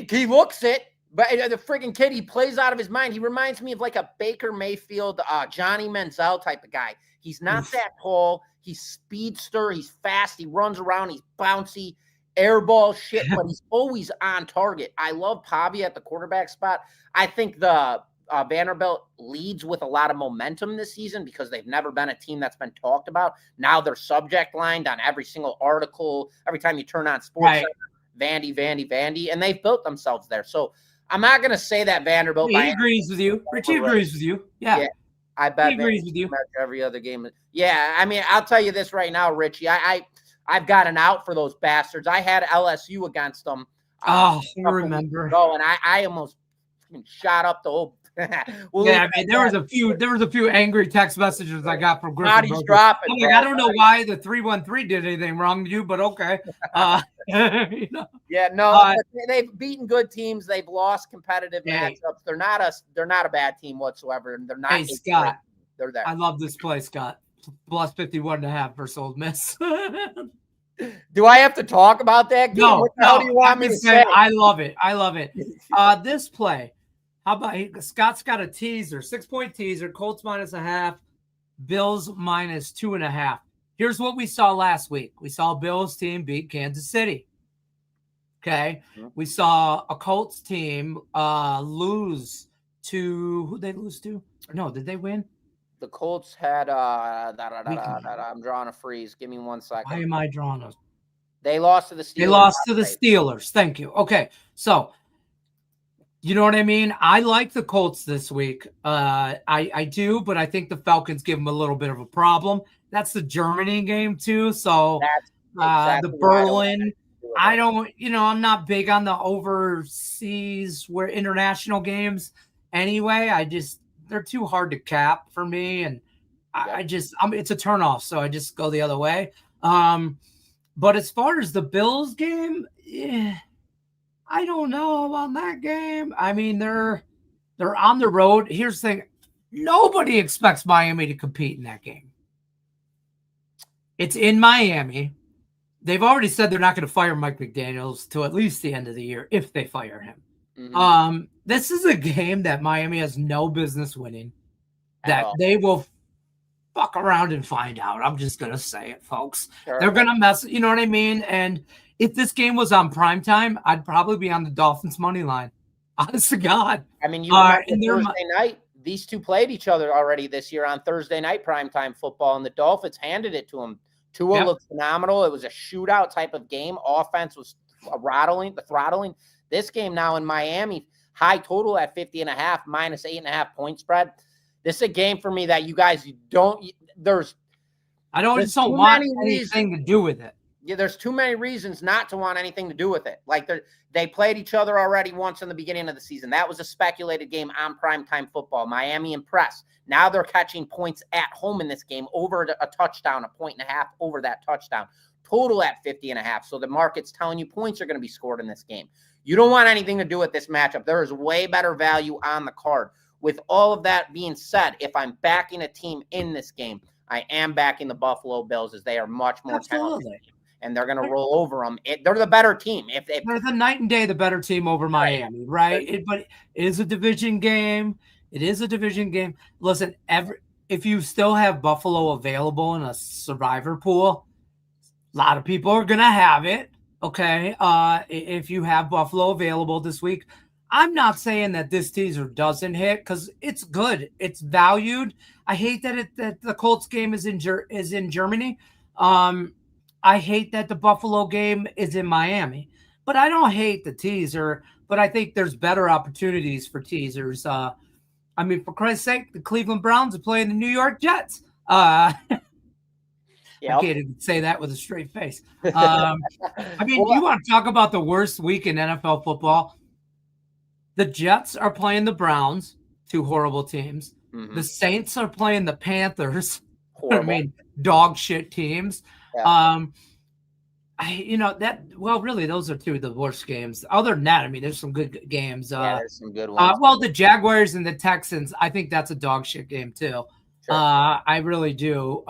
He looks it. But the friggin' kid, he plays out of his mind. He reminds me of like a Baker Mayfield, Johnny Manziel type of guy. He's not that tall. He's speedster. He's fast. He runs around. He's bouncy, airball shit, but he's always on target. I love Pavia at the quarterback spot. I think the Vanderbilt leads with a lot of momentum this season because they've never been a team that's been talked about. Now they're subject lined on every single article. Every time you turn on sports, Vandy, and they've built themselves there. So I'm not going to say that Vanderbilt. He agrees with you. Richie agrees with you. Yeah. I bet he agrees with you. Every other game. Yeah, I mean, I'll tell you this right now, Richie. I've got an out for those bastards. I had LSU against them. I remember. And I almost shot up the whole Yeah, I mean, there was a few angry text messages I got from Griffin. Body's dropping. I'm like, I don't know why the 313 did anything wrong to you, but okay. You know? Yeah, no, they've beaten good teams. They've lost competitive matchups. They're not a bad team whatsoever, and they're not. Hey, Scott, they're there. I love this play, Scott. Plus 51.5 versus Ole Miss. Do I have to talk about that game? No, what the hell do you want me to say? I love it. I love it. This play. How about Scott's got a teaser, 6-point teaser, Colts -0.5, Bills -2.5. Here's what we saw last week. We saw a Bills team beat Kansas City. Okay. We saw a Colts team lose to who they lose to? No, did they win? The Colts had I'm drawing a freeze. Give me 1 second. Why am I drawing a? They lost to the Steelers. They lost to the Steelers. Thank you. Okay. So you know what I mean? I like the Colts this week. I do, but I think the Falcons give them a little bit of a problem. That's the Germany game too. So exactly the Berlin. I don't, I'm not big on the overseas where international games anyway. They're too hard to cap for me. And it's a turnoff. So I just go the other way. But as far as the Bills game, I don't know about that game. I mean, they're on the road. Here's the thing. Nobody expects Miami to compete in that game. It's in Miami. They've already said they're not going to fire Mike McDaniels till at least the end of the year if they fire him. Mm-hmm. This is a game that Miami has no business winning, that they will fuck around and find out. I'm just going to say it, folks. Sure. They're going to mess, you know what I mean? And if this game was on primetime, I'd probably be on the Dolphins money line. Honest to God. I mean, you remember Thursday night, these two played each other already this year on Thursday night primetime football, and the Dolphins handed it to them. Tua looked phenomenal. It was a shootout type of game. Offense was throttling. This game now in Miami, high total at 50.5, -8.5 point spread. This is a game for me that you guys don't. I don't want anything to do with it. Yeah, there's too many reasons not to want anything to do with it. Like they played each other already once in the beginning of the season. That was a speculated game on primetime football. Miami impressed. Now they're catching points at home in this game over a touchdown, 1.5 over that touchdown. Total at 50.5. So the market's telling you points are going to be scored in this game. You don't want anything to do with this matchup. There is way better value on the card. With all of that being said, if I'm backing a team in this game, I am backing the Buffalo Bills as they are much more talented. And they're going to roll over them. They're the better team. They're the night and day, the better team over Miami, right? But it is a division game. It is a division game. Listen, if you still have Buffalo available in a survivor pool, a lot of people are going to have it, okay? If you have Buffalo available this week, I'm not saying that this teaser doesn't hit because it's good. It's valued. I hate that the Colts game is in Germany. I hate that the Buffalo game is in Miami, but I don't hate the teaser, but I think there's better opportunities for teasers. I mean, for Christ's sake, the Cleveland Browns are playing the New York Jets. I can't even say that with a straight face. I mean, you want to talk about the worst week in NFL football? The Jets are playing the Browns, two horrible teams. Mm-hmm. The Saints are playing the Panthers. Horrible. I mean, dog shit teams. Yeah. Really, those are two of the worst games. Other than that, I mean, there's some good games. There's some good ones. The Jaguars and the Texans, I think that's a dog shit game too. Sure. I really do.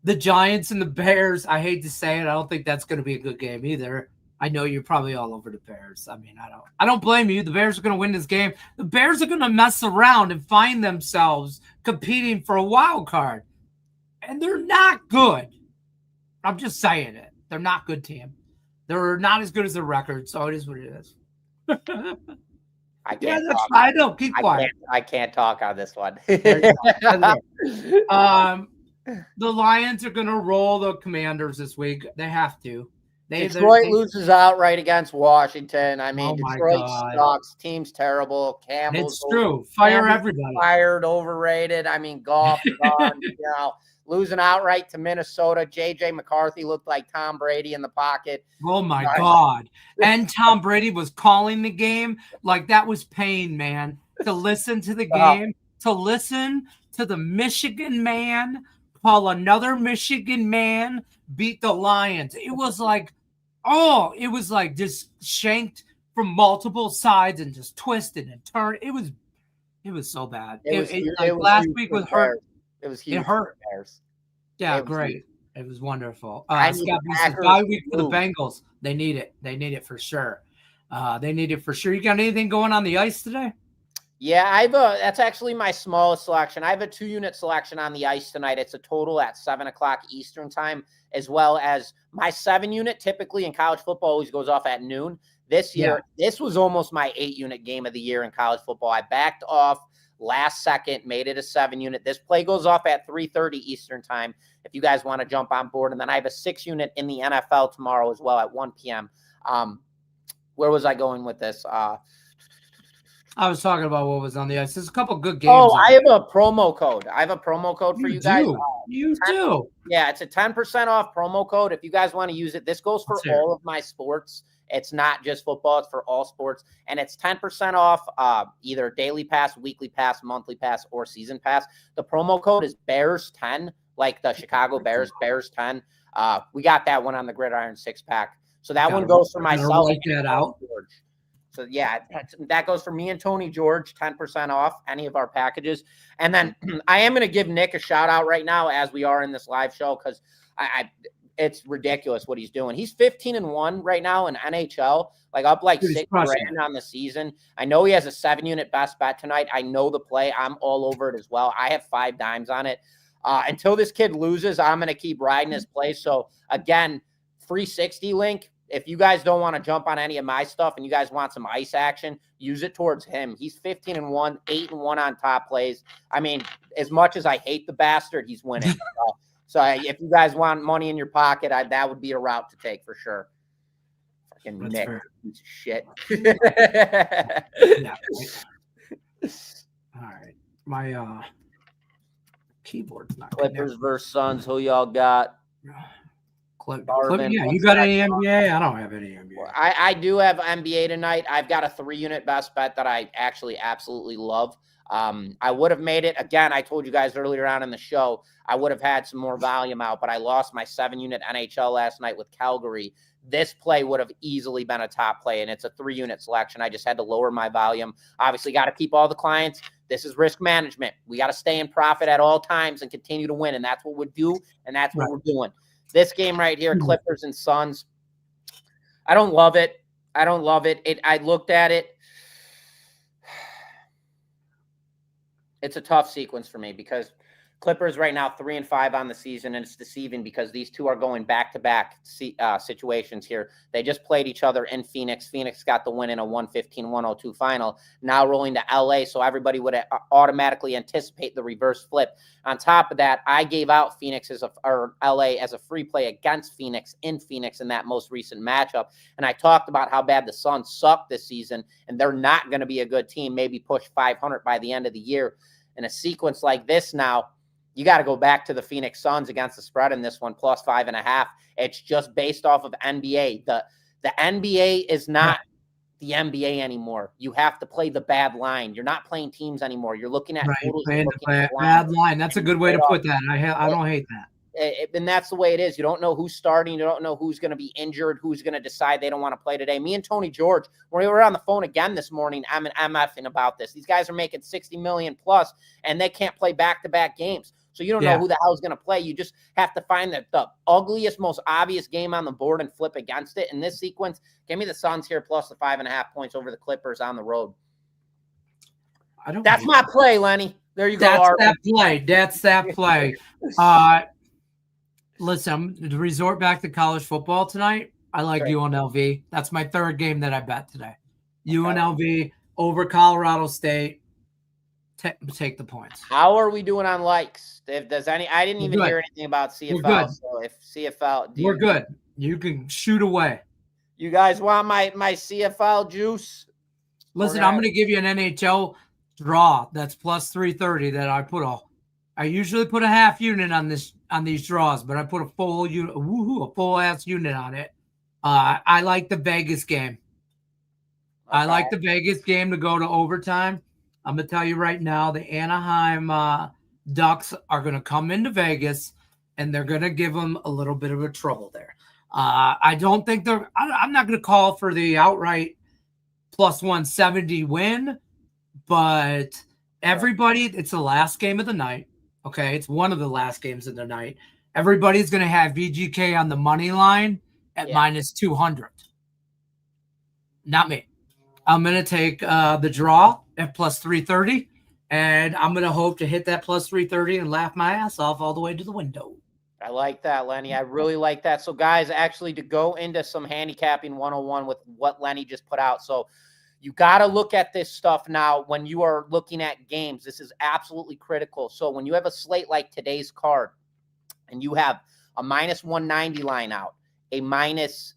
The Giants and the Bears, I hate to say it, I don't think that's going to be a good game either. I know you're probably all over the Bears. I mean, I don't blame you. The Bears are going to win this game. The Bears are going to mess around and find themselves competing for a wild card. And they're not good. I'm just saying it. They're not a good team. They're not as good as their record, so it is what it is. I know. Keep quiet. I can't talk on this one. The Lions are going to roll the Commanders this week. They have to. Detroit loses outright against Washington. I mean, Detroit sucks. Team's terrible. Campbell's it's true. Fire everybody. Fired, overrated. I mean, golf gone. Losing outright to Minnesota. J.J. McCarthy looked like Tom Brady in the pocket. Oh, my God. And Tom Brady was calling the game. Like, that was pain, man. to listen to the game, to listen to the Michigan man call another Michigan man beat the Lions. It was like, just shanked from multiple sides and just twisted and turned. It was so bad. Last week was hurt. It was huge. It hurt. Bears. Yeah, great. Huge. It was wonderful. Scott says bye week for the Bengals. They need it. They need it for sure. They need it for sure. You got anything going on the ice today? Yeah, that's actually my smallest selection. I have a 2-unit selection on the ice tonight. It's a total at 7:00 Eastern time, as well as my 7-unit typically in college football always goes off at noon. This year, This was almost my 8-unit game of the year in college football. I backed off last second, made it a 7-unit. This play goes off at 3:30 Eastern time if you guys want to jump on board. And then I have a 6-unit in the NFL tomorrow as well at 1 p.m. Where was I going with this? I was talking about what was on the ice. There's a couple good games. Oh, I have a promo code. I have a promo code for you guys. You do? Yeah, it's a 10% off promo code if you guys want to use it. This goes for all of my sports. It's not just football. It's for all sports. And it's 10% off either daily pass, weekly pass, monthly pass, or season pass. The promo code is Bears10, like the Chicago Bears, Bears10. We got that one on the Gridiron 6-pack. So that one goes for myself. Write that out. So, yeah, that goes for me and Tony George, 10% off any of our packages. And then I am going to give Nick a shout-out right now as we are in this live show because it's ridiculous what he's doing. He's 15-1 right now in NHL, up $6 grand on the season. I know he has a 7-unit best bet tonight. I know the play. I'm all over it as well. I have 5 dimes on it. Until this kid loses, I'm going to keep riding his play. So, again, free 60 link. If you guys don't want to jump on any of my stuff and you guys want some ice action, use it towards him. He's 15-1, 8-1 on top plays. I mean, as much as I hate the bastard, he's winning. So if you guys want money in your pocket, that would be a route to take for sure. Fucking Nick, piece of shit. Yeah. All right. My keyboard's not Clippers versus Suns. Who y'all got? Yeah, you got any NBA? I don't have any NBA. I do have NBA tonight. I've got a 3-unit best bet that I actually absolutely love. I would have made it. Again, I told you guys earlier on in the show, I would have had some more volume out, but I lost my 7-unit NHL last night with Calgary. This play would have easily been a top play, and it's a 3-unit selection. I just had to lower my volume. Obviously, got to keep all the clients. This is risk management. We got to stay in profit at all times and continue to win, and that's what we do, and that's what we're doing. This game right here, Clippers and Suns, I don't love it. I looked at it. It's a tough sequence for me because Clippers right now 3-5 on the season, and it's deceiving because these two are going back-to-back situations here. They just played each other in Phoenix. Phoenix got the win in a 115-102 final. Now rolling to LA, so everybody would automatically anticipate the reverse flip. On top of that, I gave out LA as a free play against Phoenix in Phoenix in that most recent matchup, and I talked about how bad the Suns suck this season, and they're not going to be a good team, maybe push 500 by the end of the year. In a sequence like this now, you got to go back to the Phoenix Suns against the spread in this one, plus 5.5. It's just based off of NBA. The NBA is not the NBA anymore. You have to play the bad line. You're not playing teams anymore. You're looking at totals. Bad line. That's a good way to put that. I don't hate that. And that's the way it is. You don't know who's starting. You don't know who's going to be injured, who's going to decide they don't want to play today. Me and Tony George, when we were on the phone again this morning, I'm MFing about this. These guys are making $60 million plus, and they can't play back-to-back games. So you don't know who the hell is going to play. You just have to find the ugliest, most obvious game on the board and flip against it. In this sequence, give me the Suns here plus the 5.5 points over the Clippers on the road. That's my play, Lenny. There you go. That's that play. Listen, to resort back to college football tonight, I like UNLV. That's my 3rd game that I bet today. UNLV over Colorado State. Take the points. How are we doing on likes? I didn't even hear anything about CFL. So if CFL, we're good. You can shoot away. You guys want my CFL juice? Listen, I'm going to give you an NHL draw that's plus 330 that I usually put a half unit on these draws, but I put a full unit, a full ass unit on it. I like the Vegas game. I like the Vegas game to go to overtime. I'm going to tell you right now, the Anaheim Ducks are going to come into Vegas, and they're going to give them a little bit of a trouble there. I don't think I'm not going to call for the outright plus 170 win, but everybody, it's the last game of the night. Okay, it's one of the last games of the night. Everybody's going to have VGK on the money line at minus 200. Not me. I'm going to take the draw at plus 330, and I'm going to hope to hit that plus 330 and laugh my ass off all the way to the window. I like that, Lenny. I really like that. So, guys, actually, to go into some handicapping 101 with what Lenny just put out. So, you got to look at this stuff now when you are looking at games. This is absolutely critical. So, when you have a slate like today's card and you have a minus 190 line out, a minus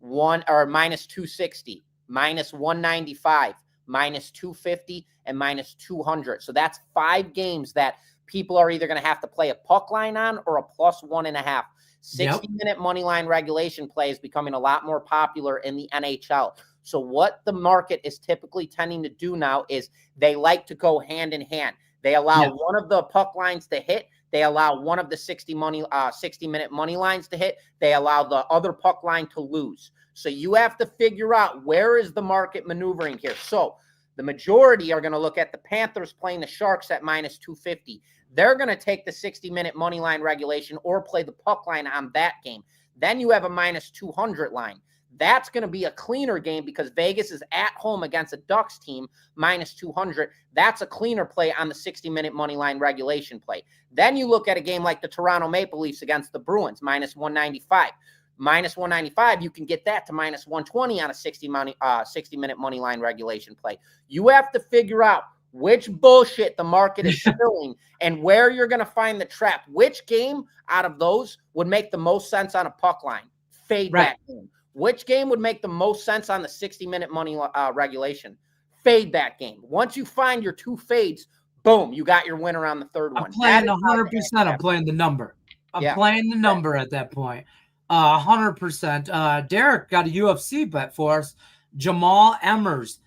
260, minus 195, minus 250, and minus 200. So that's 5 games that people are either going to have to play a puck line on or a plus 1.5. 60-minute money line regulation play is becoming a lot more popular in the NHL. So what the market is typically tending to do now is they like to go hand in hand. They allow one of the puck lines to hit. They allow one of the 60-minute money lines to hit. They allow the other puck line to lose. So you have to figure out where is the market maneuvering here. So the majority are going to look at the Panthers playing the Sharks at minus 250. They're going to take the 60-minute money line regulation or play the puck line on that game. Then you have a minus 200 line. That's going to be a cleaner game because Vegas is at home against a Ducks team, minus 200. That's a cleaner play on the 60-minute money line regulation play. Then you look at a game like the Toronto Maple Leafs against the Bruins, minus 195. Minus 195, you can get that to minus 120 on a 60-minute money line regulation play. You have to figure out which bullshit the market is filling and where you're going to find the trap. Which game out of those would make the most sense on a puck line? Fade that game. Which game would make the most sense on the 60-minute money regulation? Fade that game. Once you find your 2 fades, boom, you got your winner on the third one. I'm playing 100%. I'm playing the number. I'm playing the number at that point. 100%. Derek got a UFC bet for us. Jamal Emmers.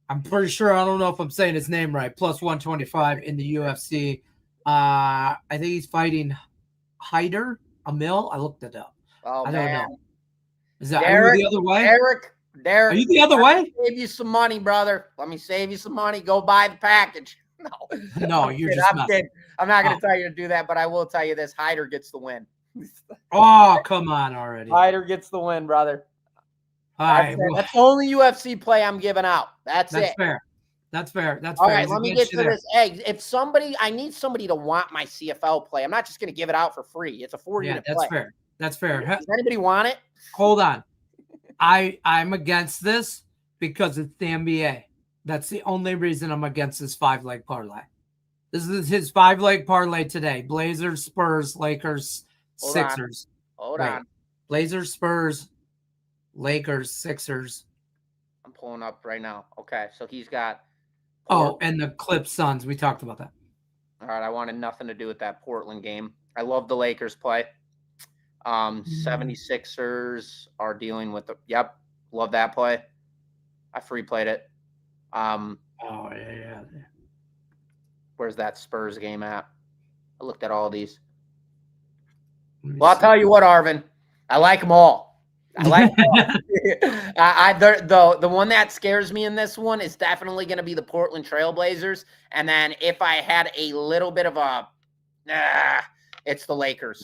I'm pretty sure. I don't know if I'm saying his name right. Plus 125 in the UFC. I think he's fighting Hyder Amil. I looked it up. Oh, I don't know. Is that Derek, the other way? Derek. Are you the other way? Save you some money, brother. Let me save you some money. Go buy the package. No, you're just kidding. I'm not going to tell you to do that, but I will tell you this. Hyder gets the win. Oh, come on already. Hyder gets the win, brother. All right. That's the only UFC play I'm giving out. That's it. Fair. That's fair. All right, let me get to this. Hey, I need somebody to want my CFL play. I'm not just going to give it out for free. It's a 4-unit play. That's fair. That's fair. Does anybody want it? Hold on. I'm against this because it's the NBA. That's the only reason I'm against this 5-leg parlay. This is his 5-leg parlay today. Blazers, Spurs, Lakers, Sixers. Hold on. Blazers, Spurs, Lakers, Sixers. I'm pulling up right now. Okay, so he's got. And the Clips, Suns. We talked about that. All right, I wanted nothing to do with that Portland game. I love the Lakers play. 76ers are dealing with love that play. I free played it. Yeah. Where's that Spurs game at? I looked at all these. Well, I'll tell you what, Arvin. I like them all. I like them all. The one that scares me in this one is definitely going to be the Portland Trailblazers. And then if I had a little bit of it's the Lakers.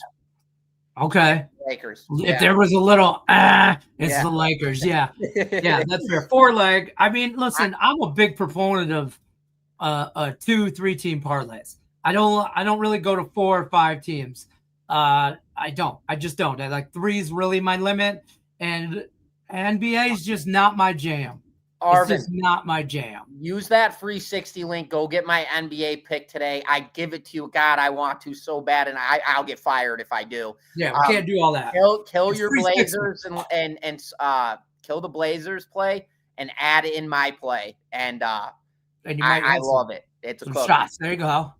Okay. Lakers. If there was a little, it's the Lakers. Yeah. Yeah, that's fair. 4-leg. I mean, listen, I'm a big proponent of 2-3 team parlays. I don't really go to 4 or 5 teams. I just don't. I like 3 is really my limit, and NBA is just not my jam. Arvin, it's just not my jam. Use that free 60 link. Go get my NBA pick today. I give it to you. God, I want to so bad, and I'll get fired if I do. Yeah, we can't do all that. Kill your Blazers and kill the Blazers play and add in my play. And I love it. It's a cookie. Shots. There you go.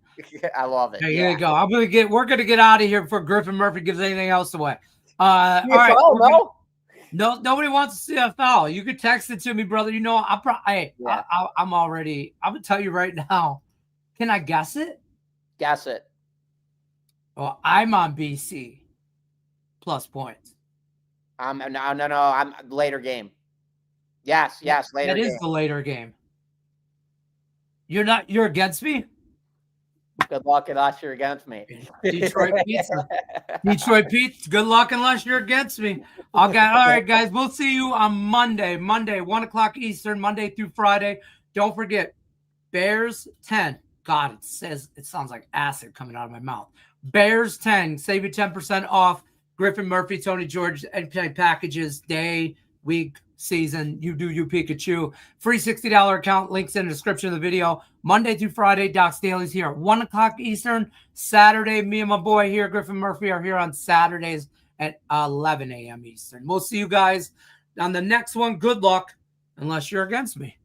I love it. There you go. We're gonna get out of here before Griffin Murphy gives anything else away. All right. No. No, nobody wants to see a foul. You could text it to me, brother. You know, I'm already. I'm gonna tell you right now. Can I guess it? Guess it. Well, I'm on BC plus points. No. I'm later game. Yes, later That is game. the later game. You're against me? Good luck unless you're against me. Detroit Pizza. Detroit Pizza. Good luck unless you're against me. All right, guys. We'll see you on Monday. Monday, 1 o'clock Eastern, Monday through Friday. Don't forget, Bears 10. God, it sounds like acid coming out of my mouth. Bears 10. Save you 10% off. Griffin, Murphy, Tony George, NBA packages, day, week, season. You do you Pikachu. Free $60 account. Links in the description of the video. Monday through Friday, Doc's Dailies here at 1 o'clock Eastern. Saturday, me and my boy here, Griffin Murphy, are here on Saturdays at 11 a.m. Eastern. We'll see you guys on the next one. Good luck, unless you're against me.